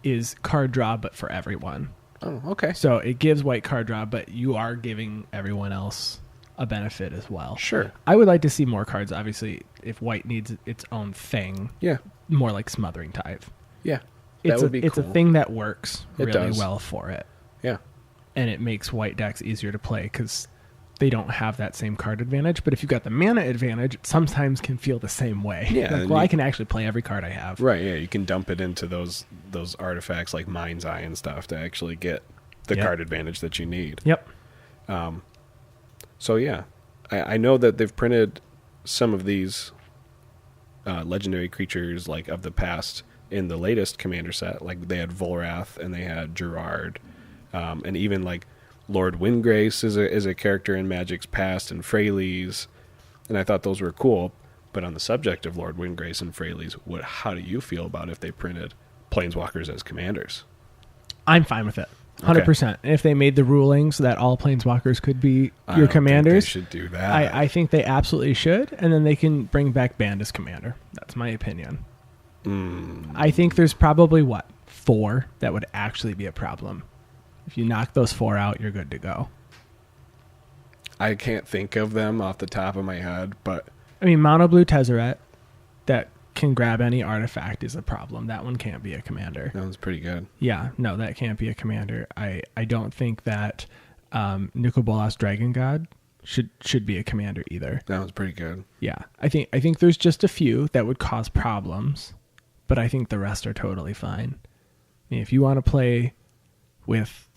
is card draw, but for everyone. Oh, okay. So it gives white card draw, but you are giving everyone else a benefit as well. Sure. I would like to see more cards, obviously, if white needs its own thing. Yeah. More like Smothering Tithe. Yeah. That would be cool. It's a thing that works It really does. well for it. Yeah. And it makes white decks easier to play because they don't have that same card advantage. But if you've got the mana advantage, it sometimes can feel the same way. Yeah. Like, well, I can actually play every card I have. Right, yeah. You can dump it into those artifacts like Mind's Eye and stuff to actually get the card advantage that you need. Yep. So, yeah. I know that they've printed some of these legendary creatures like of the past in the latest Commander set. Like they had Volrath and they had Gerard, and even like Lord Windgrace is a character in Magic's past, and Freyleys, and I thought those were cool. But on the subject of Lord Windgrace and Freyleys, how do you feel about if they printed Planeswalkers as commanders? I'm fine with it. 100%. Okay. And if they made the rulings that all Planeswalkers could be your commanders, they should do that. I think they absolutely should. And then they can bring back Band as commander. That's my opinion. I think there's probably 4 that would actually be a problem. If you knock those 4 out, you're good to go. I can't think of them off the top of my head, but I mean, mono blue Tezzeret that can grab any artifact is a problem. That one can't be a commander. that one's pretty good. Yeah, no, that can't be a commander. I don't think that Nikobolas Dragon God should be a commander either. That one's pretty good. Yeah, I think there's just a few that would cause problems, but I think the rest are totally fine. I mean, if you want to play with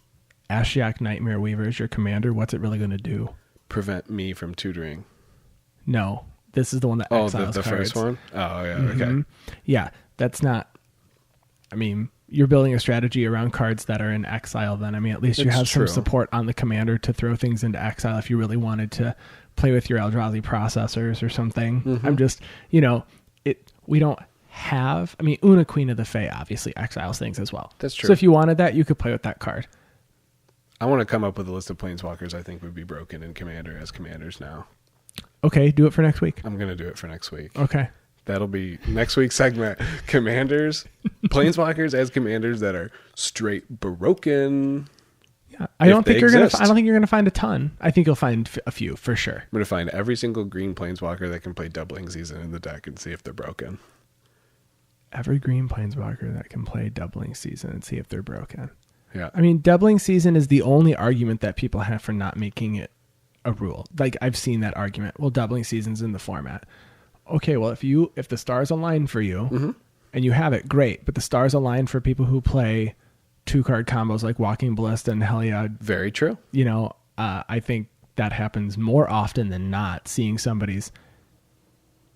Ashiok Nightmare Weaver as your commander, what's it really going to do? Prevent me from tutoring. No, this is the one that exiles the cards. first one? Oh, yeah, okay. Yeah, that's not... I mean, you're building a strategy around cards that are in exile then. I mean, at least you It's have true. some support on the commander to throw things into exile if you really wanted to play with your Eldrazi processors or something. I'm just, we don't have... I mean, Una, Queen of the Fae obviously exiles things as well. That's true. So if you wanted that, you could play with that card. I want to come up with a list of Planeswalkers I think would be broken in Commander as commanders now. Okay, do it for next week. I'm going to do it for next week. Okay. That'll be next week's segment. Commanders, Planeswalkers as commanders that are straight broken. Yeah, I don't think you're going to find a ton. I think you'll find a few for sure. I'm going to find every single green Planeswalker that can play Doubling Season in the deck and see if they're broken. Every green Planeswalker that can play Doubling Season and see if they're broken. Yeah. I mean, doubling season is the only argument that people have for not making it a rule. Like, I've seen that argument. Well, doubling seasons in the format. Okay, well, if the stars align for you and you have it, great. But the stars align for people who play 2-card combos like Walking Ballista and Heliod. Very true. You know, I think that happens more often than not, seeing somebody's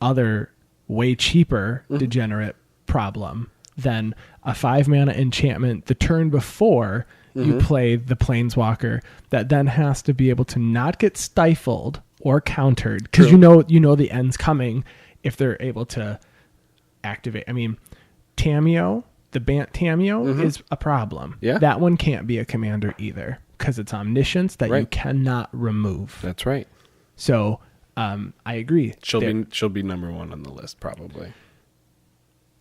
other way cheaper degenerate problem than a 5-mana enchantment the turn before you play the Planeswalker that then has to be able to not get stifled or countered, because you know the end's coming if they're able to activate. I mean, Tameo, the Bant Tameo is a problem. Yeah. That one can't be a commander either because it's omniscience that you cannot remove. That's right. So I agree. She'll be number 1 on the list probably.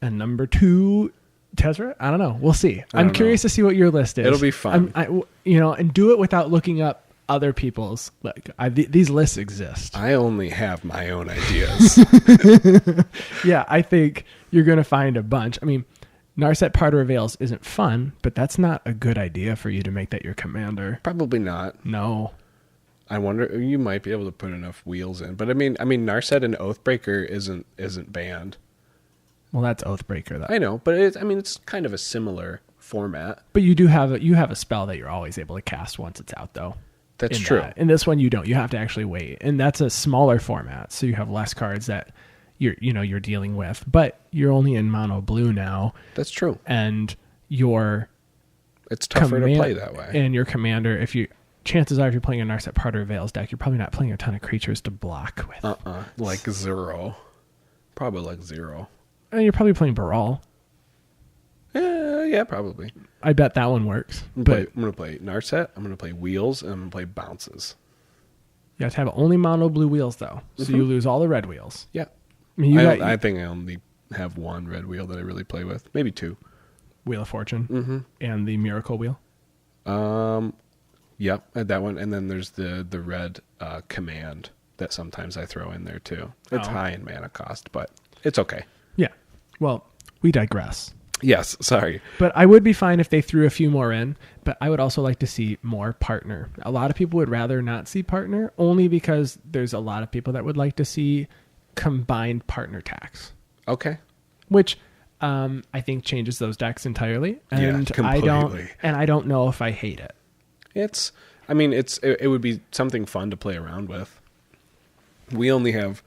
And number 2, Tezra? I don't know. We'll see. I'm curious to see what your list is. It'll be fun. And do it without looking up other people's. Like, these lists exist. I only have my own ideas. Yeah, I think you're going to find a bunch. I mean, Narset Parter of Veils isn't fun, but that's not a good idea for you to make that your commander. Probably not. No. I wonder, you might be able to put enough wheels in, but I mean, Narset and Oathbreaker isn't banned. Well, that's Oathbreaker, though. I know, but it's kind of a similar format. But you have a spell that you're always able to cast once it's out, though. That's true. In this one, you don't. You have to actually wait, and that's a smaller format, so you have less cards that you're dealing with. But you're only in mono blue now. That's true. And it's tougher to play that way. And your commander, chances are, if you're playing a Narset Parter of Veils deck, you're probably not playing a ton of creatures to block with. Like 0. Probably like 0. And you're probably playing Baral. Yeah, probably. I bet that one works. I'm going to play Narset, I'm going to play Wheels, and I'm going to play Bounces. You have to have only mono blue wheels, though. So you lose all the red wheels. Yeah. I mean, I think I only have 1 red wheel that I really play with. Maybe 2. Wheel of Fortune and the Miracle Wheel. Yep, that one. And then there's the red command that sometimes I throw in there, too. It's high in mana cost, but it's okay. Yeah. Well, we digress. Yes, sorry. But I would be fine if they threw a few more in, but I would also like to see more partner. A lot of people would rather not see partner, only because there's a lot of people that would like to see combined partner tax. Okay. Which I think changes those decks entirely. And completely. I don't know if I hate it. It would be something fun to play around with. We only have...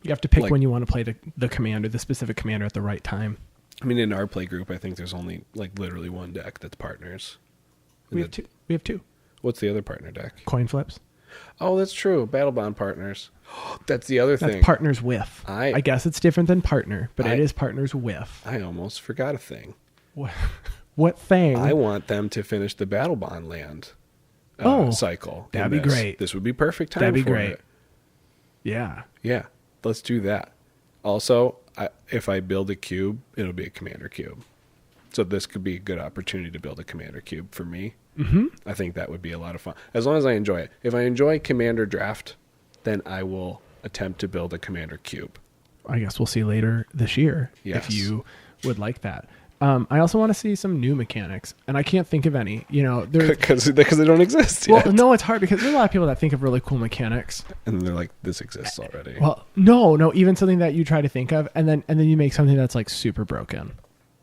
You have to pick when you want to play the commander, the specific commander at the right time. I mean, in our play group, I think there's only literally 1 deck that's partners. We have two. What's the other partner deck? Coin flips. Oh, that's true. Battle Bond partners. That's the other thing. That's partners with. I guess it's different than partner, but it is partners with. I almost forgot a thing. What thing? I want them to finish the Battle Bond land cycle. That'd be great. This would be perfect time. That'd be for great. It. Yeah. Yeah. Let's do that. Also, if I build a cube, it'll be a commander cube. So this could be a good opportunity to build a commander cube for me. Mm-hmm. I think that would be a lot of fun. As long as I enjoy it. If I enjoy commander draft, then I will attempt to build a commander cube. I guess we'll see later this year if you would like that. I also want to see some new mechanics, and I can't think of any. Because they don't exist yet. Well, no, it's hard because there's a lot of people that think of really cool mechanics, and they're like, "This exists already." Well, no, even something that you try to think of, and then you make something that's like super broken.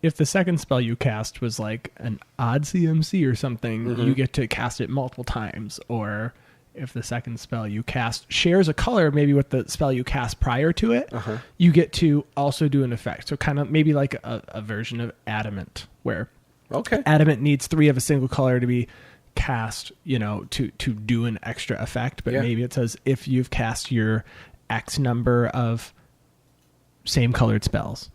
If the second spell you cast was like an odd CMC or something, you get to cast it multiple times. Or if the second spell you cast shares a color maybe with the spell you cast prior to it, you get to also do an effect. So kind of maybe like a version of Adamant, where Adamant needs 3 of a single color to be cast, to do an extra effect. But maybe it says if you've cast your X number of same colored spells,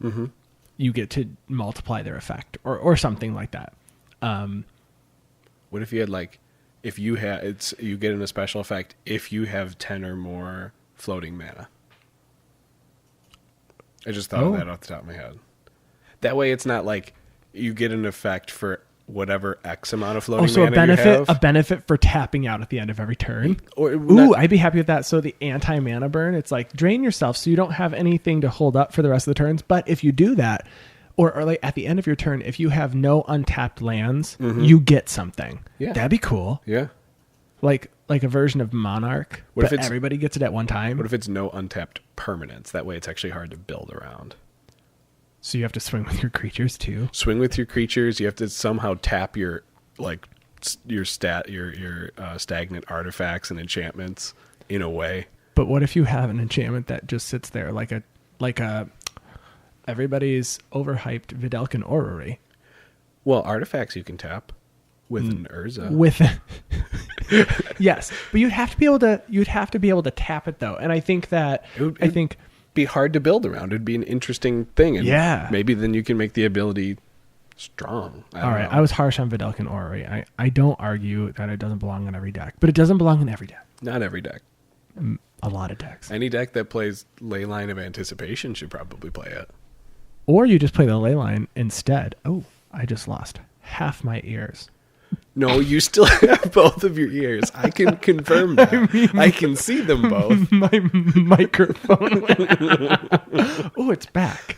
you get to multiply their effect or something like that. What if you had if you get in a special effect if you have 10 or more floating mana? I just thought of that off the top of my head. That way it's not like you get an effect for whatever X amount of floating mana you have. A benefit for tapping out at the end of every turn. I'd be happy with that. So the anti-mana burn, it's like drain yourself so you don't have anything to hold up for the rest of the turns. But if you do that, or like at the end of your turn, if you have no untapped lands, you get something. Yeah. That'd be cool. Yeah. Like a version of Monarch, What if but it's- everybody gets it at one time. What if it's no untapped permanents? That way it's actually hard to build around. So you have to swing with your creatures too. Swing with your creatures. You have to somehow tap your stagnant artifacts and enchantments in a way. But what if you have an enchantment that just sits there like a everybody's overhyped Vidalcan Orrery? Well, artifacts you can tap with an Urza. With yes, but you'd have to be able to tap it though. And I think that It'd be hard to build around. It'd be an interesting thing. And Yeah. maybe then you can make the ability strong. I don't know. I was harsh on Vidalcan Orrery. I don't argue that it doesn't belong in every deck, but it doesn't belong in every deck. Not every deck. A lot of decks. Any deck that plays Leyline of Anticipation should probably play it. Or you just play the Leyline instead. Oh, I just lost half my ears. No, you still have both of your ears. I can confirm that. I can see them both. My microphone went out. Oh, it's back.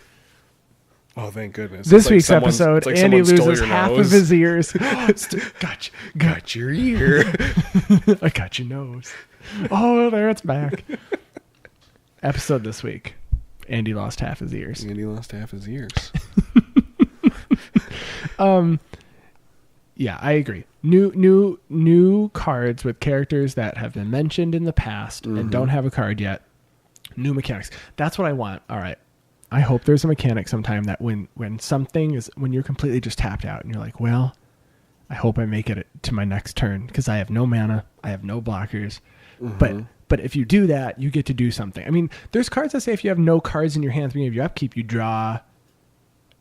Oh, thank goodness. This It's like week's someone's- episode, it's like Andy someone stole loses your half nose. of his ears. Got your ear. I got your nose. Oh, there it's back. Episode this week. Andy lost half his ears. Andy lost half his ears. Yeah, I agree. New cards with characters that have been mentioned in the past and don't have a card yet. New mechanics. That's what I want. All right. I hope there's a mechanic sometime that when you're completely just tapped out and you're like, well, I hope I make it to my next turn because I have no mana, I have no blockers. But if you do that, you get to do something. I mean, there's cards that say if you have no cards in your hands beginning of your upkeep, you draw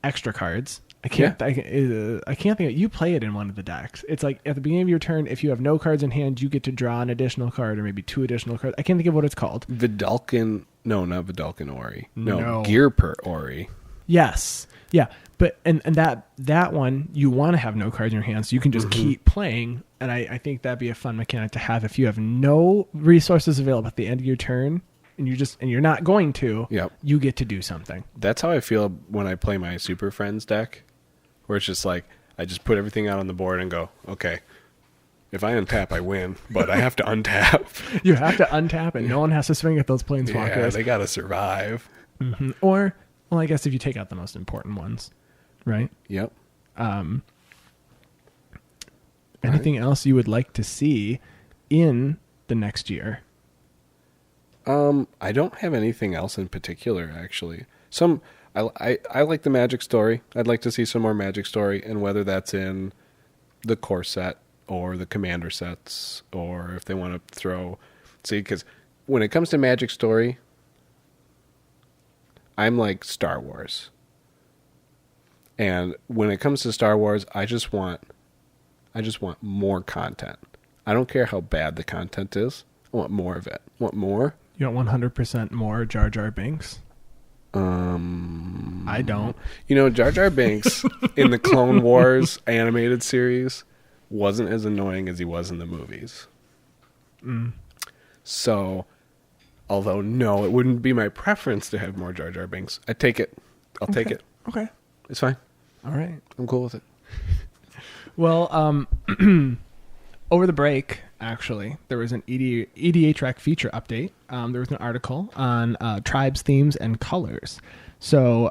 extra cards. I can't think of, you play it in one of the decks. It's like at the beginning of your turn, if you have no cards in hand, you get to draw an additional card or maybe two additional cards. I can't think of what it's called. Vidalcan. No, not Vidalcan Ori. No. Gear per Ori. Yes. Yeah. But and that one, you want to have no cards in your hands, so you can just keep playing. And I think that'd be a fun mechanic to have if you have no resources available at the end of your turn and you're not going to, you get to do something. That's how I feel when I play my Super Friends deck, where it's just like I just put everything out on the board and go, okay, if I untap, I win, but I have to untap. You have to untap and no one has to swing at those planeswalkers. Yeah, they got to survive. Or, well, I guess if you take out the most important ones, right? Yep. Anything else you would like to see in the next year? I don't have anything else in particular, actually. I like the Magic Story. I'd like to see some more Magic Story, and whether that's in the core set or the Commander sets, or if they want to throw... See, because when it comes to Magic Story, I'm like Star Wars. And when it comes to Star Wars, I just want more content. I don't care how bad the content is. I want more of it. I want more. You want 100% more Jar Jar Binks? I don't. You know, Jar Jar Binks in the Clone Wars animated series wasn't as annoying as he was in the movies. So, although no, it wouldn't be my preference to have more Jar Jar Binks. I take it. I'll take it. Okay. It's fine. All right. I'm cool with it. Well, over the break, actually, there was an EDH Rec feature update. There was an article on tribes, themes, and colors. So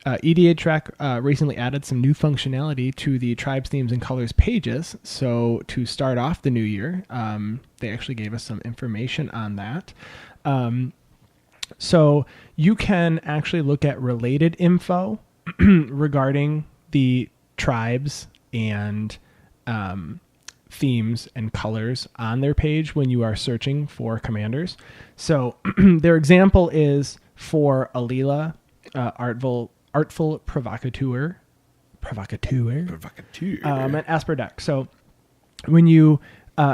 EDH Rec recently added some new functionality to the tribes, themes, and colors pages. So to start off the new year, they actually gave us some information on that. So you can actually look at related info regarding the tribes and themes and colors on their page when you are searching for commanders. So their example is for Alila, artful provocateur, and Esper deck. So when you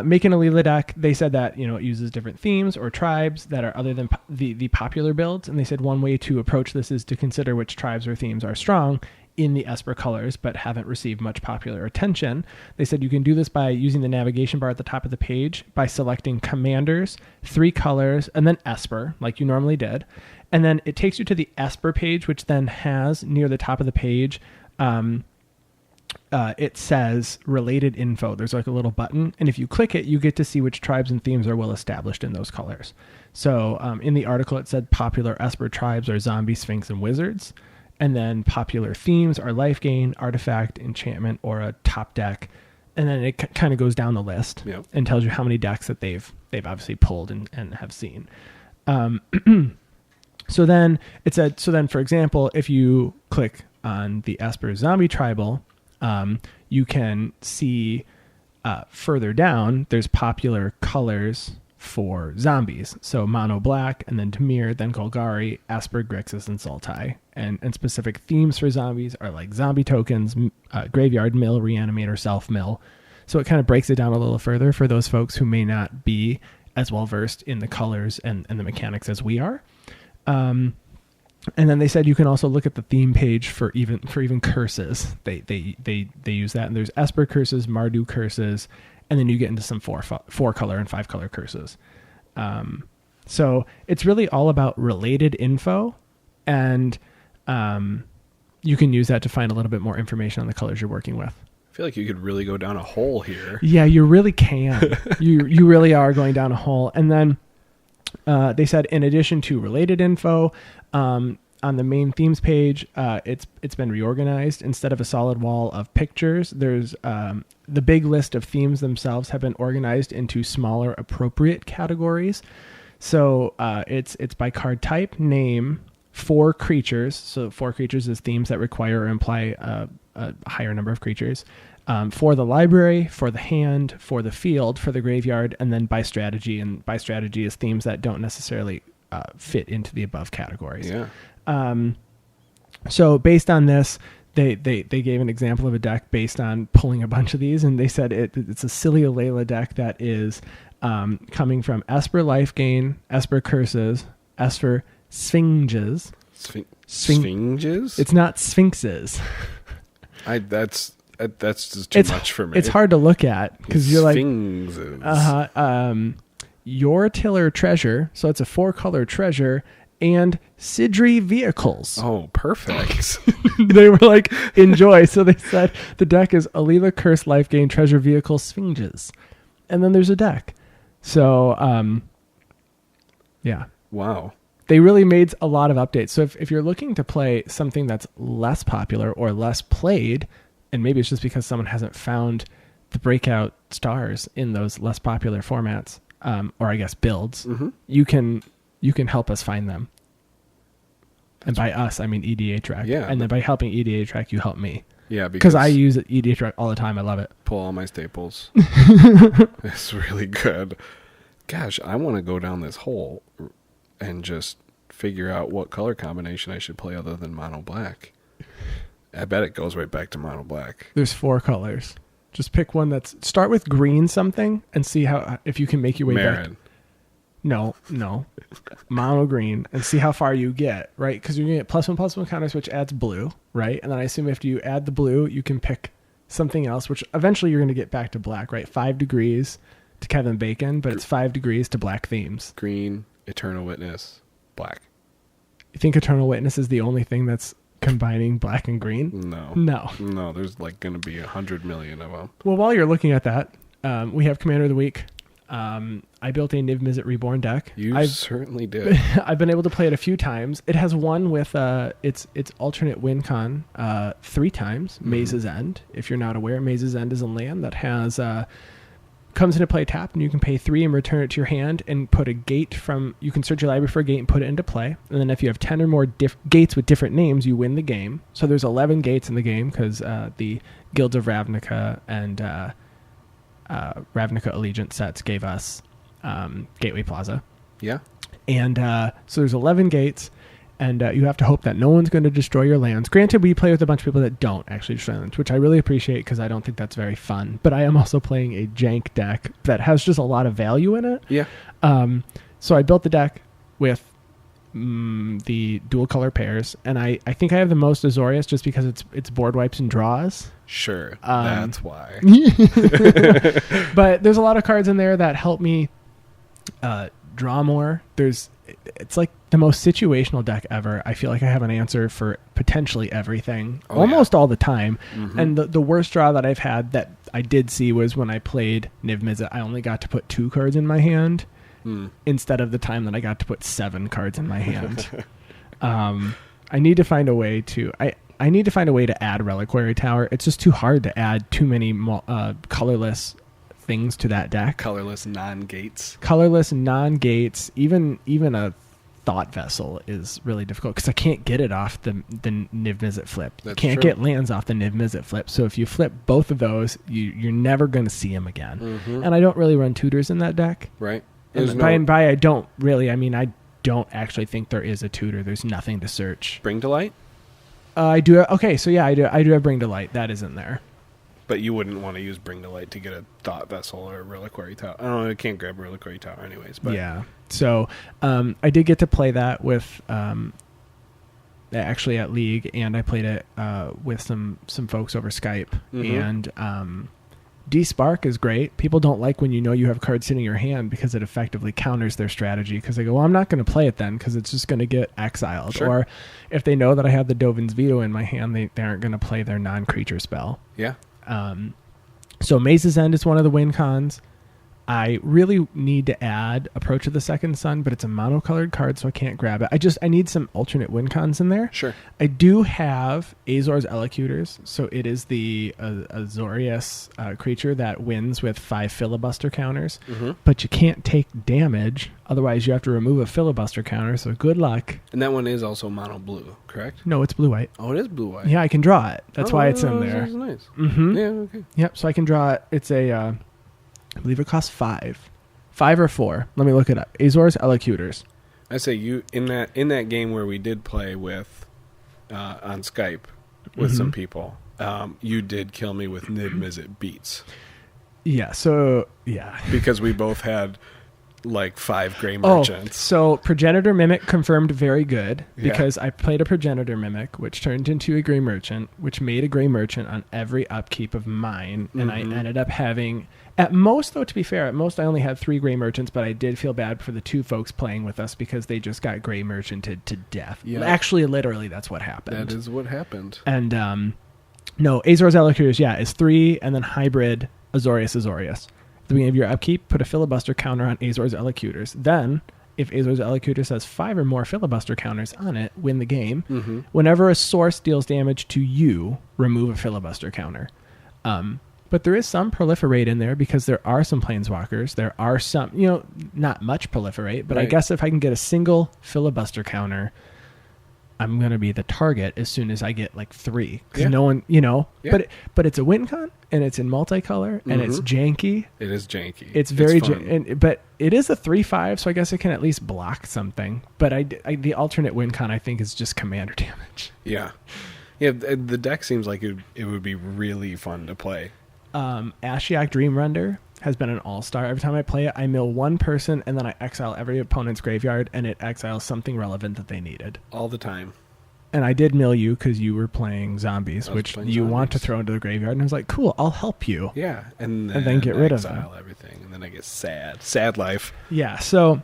make an Alila deck, they said that it uses different themes or tribes that are other than the popular builds, and they said one way to approach this is to consider which tribes or themes are strong in the Esper colors, but haven't received much popular attention. They said you can do this by using the navigation bar at the top of the page, by selecting Commanders, 3 colors, and then Esper, like you normally did. And then it takes you to the Esper page, which then has near the top of the page, it says related info. There's like a little button, and if you click it, you get to see which tribes and themes are well established in those colors. So in the article, it said popular Esper tribes are zombie, sphinx, and wizards. And then popular themes are life gain, artifact, enchantment, aura, top deck. And then it kind of goes down the list and tells you how many decks that they've obviously pulled and have seen. So then it said, for example, if you click on the Esper zombie tribal, you can see further down, there's popular colors for zombies. So mono black, and then Tamir, then Golgari, Esper, Grixis, and Sultai. And specific themes for zombies are like zombie tokens, graveyard mill, reanimator, self mill. So it kind of breaks it down a little further for those folks who may not be as well versed in the colors and the mechanics as we are. And then they said you can also look at the theme page for even curses. They use that, and there's Esper curses, Mardu curses, and then you get into some 4 color and 5 color curses. So it's really all about related info, and you can use that to find a little bit more information on the colors you're working with. I feel like you could really go down a hole here. Yeah, you really can. you really are going down a hole. And then they said in addition to related info, on the main themes page, it's been reorganized. Instead of a solid wall of pictures, there's the big list of themes themselves have been organized into smaller appropriate categories. So it's by card type, name, 4 creatures. So 4 creatures is themes that require or imply a higher number of creatures. For the library, for the hand, for the field, for the graveyard, and then by strategy. And by strategy is themes that don't necessarily fit into the above categories. Yeah. So based on this, they gave an example of a deck based on pulling a bunch of these, and they said it's a Cilia Layla deck that is coming from Esper Life Gain, Esper Curses, Esper Sphinxes. Sphinxes? It's not Sphinxes. That's just too much for me. It's hard to look at because you're like Sphinxes. Your Tiller Treasure, so it's a 4-color treasure, and Sidri Vehicles. Oh, perfect. They were like, enjoy. So they said the deck is Alila Curse Life Gain Treasure Vehicle Sphinxes. And then there's a deck. So, yeah. Wow. They really made a lot of updates. So if you're looking to play something that's less popular or less played, and maybe it's just because someone hasn't found the breakout stars in those less popular formats, or I guess builds, you can help us find them. And by us, I mean EDA Track. Yeah. And then by helping EDA Track, you help me. Yeah, because I use EDA Track all the time. I love it. Pull all my staples. It's really good. Gosh, I want to go down this hole and just figure out what color combination I should play other than mono black. I bet it goes right back to mono black. There's 4 colors. Just pick one start with green something and see if you can make your way back. No. Mono green and see how far you get, right? Because you're going to get +1/+1 counters, which adds blue, right? And then I assume after you add the blue, you can pick something else, which eventually you're going to get back to black, right? 5 degrees to Kevin Bacon, but it's 5 degrees to black themes. Green, Eternal Witness, black. You think Eternal Witness is the only thing that's combining black and green? No, there's like going to be 100 million of them. Well, while you're looking at that, we have Commander of the Week. I built a Niv Mizzet Reborn deck. You certainly did. I've been able to play it a few times. It has won with its alternate win con 3 times. Maze's End. If you're not aware, Maze's End is a land that has comes into play tapped, and you can pay 3 and return it to your hand and put a gate from. You can search your library for a gate and put it into play. And then if you have 10 or more gates with different names, you win the game. So there's 11 gates in the game because the Guilds of Ravnica and Ravnica Allegiance sets gave us Gateway Plaza. Yeah. And so there's 11 gates, and you have to hope that no one's going to destroy your lands. Granted, we play with a bunch of people that don't actually destroy lands, which I really appreciate because I don't think that's very fun. But I am also playing a jank deck that has just a lot of value in it. Yeah. So I built the deck with the dual color pairs, and I think I have the most Azorius just because it's board wipes and draws. Sure, that's why. But there's a lot of cards in there that help me draw more. It's like the most situational deck ever. I feel like I have an answer for potentially everything almost all the time. Mm-hmm. And the worst draw that I've had that I did see was when I played Niv Mizzet. I only got to put 2 cards in my hand instead of the time that I got to put 7 cards in my hand. I need to find a way to I need to find a way to add Reliquary Tower. It's just too hard to add too many colorless things to that deck. Colorless non-gates. Even a Thought Vessel is really difficult because I can't get it off the Niv Mizzet flip. You can't get lands off the Niv Mizzet flip. So if you flip both of those, you're never going to see them again. Mm-hmm. And I don't really run tutors in that deck. Right. I don't really. I mean, I don't actually think there is a tutor. There's nothing to search. Bring to Light? I do. Okay, so yeah, I do have Bring to Light. That isn't there. But you wouldn't want to use Bring to Light to get a Thought Vessel or a Reliquary Tower. I don't know. I can't grab a Reliquary Tower anyways. But yeah. So I did get to play that with actually at League, and I played it with some folks over Skype. Mm-hmm. And D-Spark is great. People don't like when you have cards sitting in your hand because it effectively counters their strategy because they go, well, I'm not going to play it then because it's just going to get exiled. Sure. Or if they know that I have the Dovin's Veto in my hand, they aren't going to play their non-creature spell. Yeah. So Maze's End is one of the win cons. I really need to add Approach of the Second Sun, but it's a monocolored card, so I can't grab it. I need some alternate win cons in there. Sure. I do have Azor's Elocutors, so it is the Azorius creature that wins with 5 filibuster counters, but you can't take damage. Otherwise, you have to remove a filibuster counter, so good luck. And that one is also mono blue, correct? No, it's blue-white. Oh, it is blue-white. Yeah, I can draw it. That's why it's in there. That's nice. Mm-hmm. Yeah, okay. Yep, so I can draw it. It's a... I believe it costs 5 or 4. Let me look it up. Azor's Elocutors. I say you in that game where we did play with on Skype with some people. You did kill me with Niv Mizzet Beats. Yeah. So yeah, because we both had like 5 Gray Merchants. So Progenitor Mimic confirmed very good because I played a Progenitor Mimic, which turned into a Gray Merchant, which made a Gray Merchant on every upkeep of mine, and I ended up having. At most, though, to be fair, I only had 3 Gray Merchants, but I did feel bad for the 2 folks playing with us because they just got Gray Merchanted to death. Yeah. Actually, literally, that's what happened. That is what happened. And, no, Azor's Elocutors, is 3, and then hybrid Azorius. At the beginning of your upkeep, put a filibuster counter on Azor's Elocutors. Then, if Azor's Elocutors has 5 or more filibuster counters on it, win the game. Mm-hmm. Whenever a source deals damage to you, remove a filibuster counter. But there is some proliferate in there because there are some planeswalkers. There are some, not much proliferate, but right. I guess if I can get a single filibuster counter, I'm going to be the target as soon as I get like 3. Because no one, but it's a win con and it's in multicolor and it's janky. It is janky. It's very but it is a 3/5, so I guess it can at least block something. But the alternate win con I think is just commander damage. Yeah. Yeah, the deck seems like it would be really fun to play. Ashiok Dreamrender has been an all-star. Every time I play it, I mill one person and then I exile every opponent's graveyard and it exiles something relevant that they needed. All the time. And I did mill you because you were playing zombies, which you want to throw into the graveyard. And I was like, cool, I'll help you. Yeah. And then get rid of them. Exile everything. And then I get sad. Sad life. Yeah, so...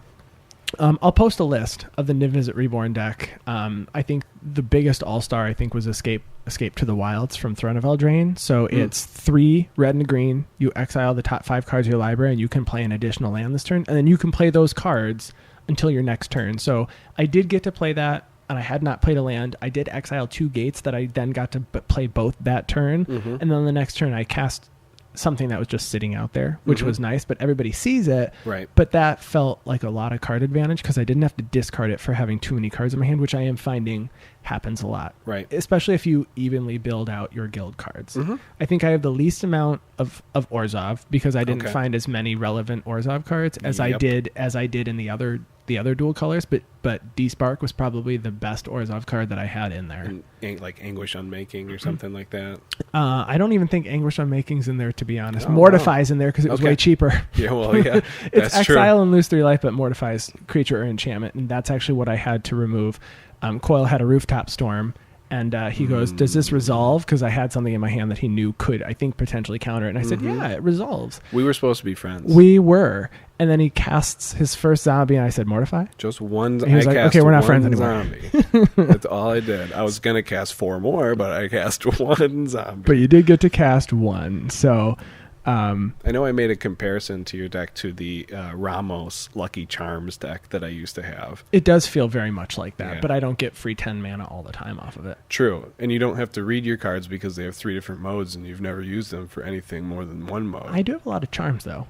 I'll post a list of the Niv Mizzet Reborn deck. I think the biggest all-star, was Escape to the Wilds from Throne of Eldraine. So it's 3 red and green. You exile the top 5 cards of your library, and you can play an additional land this turn. And then you can play those cards until your next turn. So I did get to play that, and I had not played a land. I did exile 2 gates that I then got to play both that turn. Mm-hmm. And then the next turn, I cast something that was just sitting out there, which was nice, but everybody sees it. Right. But that felt like a lot of card advantage because I didn't have to discard it for having too many cards in my hand, which I am finding happens a lot. Right. Especially if you evenly build out your guild cards. Mm-hmm. I think I have the least amount of Orzhov because I didn't find as many relevant Orzhov cards as I did in the other the other dual colors, but D-Spark was probably the best Orzhov card that I had in there. And, like Anguish Unmaking or something like that. I don't even think Anguish Unmaking's in there, to be honest. Oh, Mortify's in there because it was way cheaper. Yeah, well, yeah. It's That's true. Exile and Lose 3 life, but Mortify's creature or enchantment, and that's actually what I had to remove. Coil had a Rooftop Storm, and he goes, does this resolve? Because I had something in my hand that he knew could, I think, potentially counter it. And I said, yeah, it resolves. We were supposed to be friends. We were. And then he casts his first zombie, and I said, mortify? Just one. And he was like, okay, we're not friends anymore. Zombie. That's all I did. I was going to cast 4 more, but I cast 1 zombie. But you did get to cast 1. So... I know I made a comparison to your deck to the Ramos Lucky Charms deck that I used to have. It does feel very much like that, Yeah. but I don't get free 10 mana all the time off of it. True. And you don't have to read your cards because they have 3 different modes and you've never used them for anything more than 1 mode. I do have a lot of charms, though.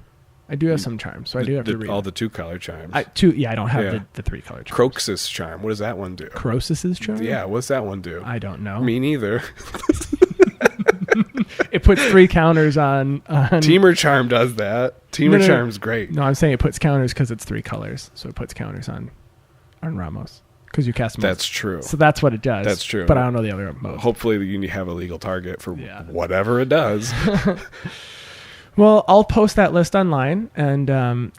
I do have some charms, so I do have to read all them. the 2-color charms. I don't have the 3-color charms. Croxus Charm. What does that one do? Crosus's charm? Yeah, what's that one do? I don't know. Me neither. It puts 3 counters on... Teamer Charm does that. Teamer Charm's great. No, I'm saying it puts counters because it's 3 colors, so it puts counters on Ramos. Because you cast modes. That's true. So that's what it does. That's true. But I don't know the other modes. Hopefully you have a legal target for whatever it does. Well, I'll post that list online, and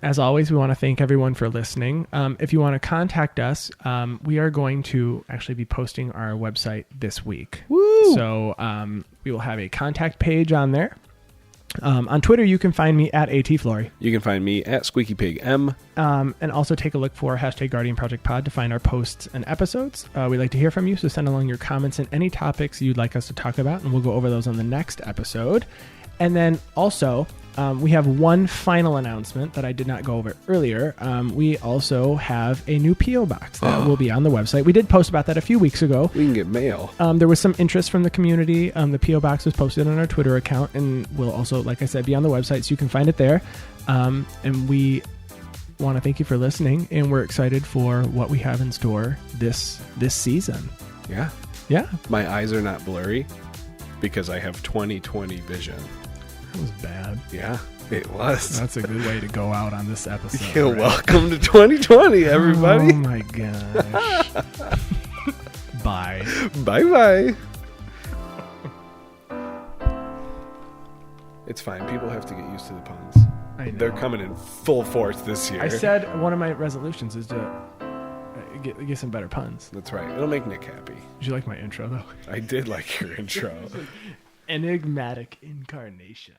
as always, we want to thank everyone for listening. If you want to contact us, we are going to actually be posting our website this week. Woo! So we will have a contact page on there. On Twitter, you can find me at ATFlory. You can find me at SqueakyPigM. And also take a look for #GuardianProjectPod to find our posts and episodes. We'd like to hear from you, so send along your comments and any topics you'd like us to talk about, and we'll go over those on the next episode. And then also, we have one final announcement that I did not go over earlier. We also have a new P.O. box that will be on the website. We did post about that a few weeks ago. We can get mail. There was some interest from the community. The P.O. box was posted on our Twitter account and will also, like I said, be on the website, so you can find it there. And we want to thank you for listening, and we're excited for what we have in store this season. Yeah. Yeah. My eyes are not blurry because I have 20/20 vision. That was bad. Yeah, it was. That's a good way to go out on this episode. You're welcome to 2020, everybody. Oh my gosh. Bye. Bye-bye. It's fine. People have to get used to the puns. I know. They're coming in full force this year. I said one of my resolutions is to get some better puns. That's right. It'll make Nick happy. Did you like my intro, though? I did like your intro. Enigmatic incarnation.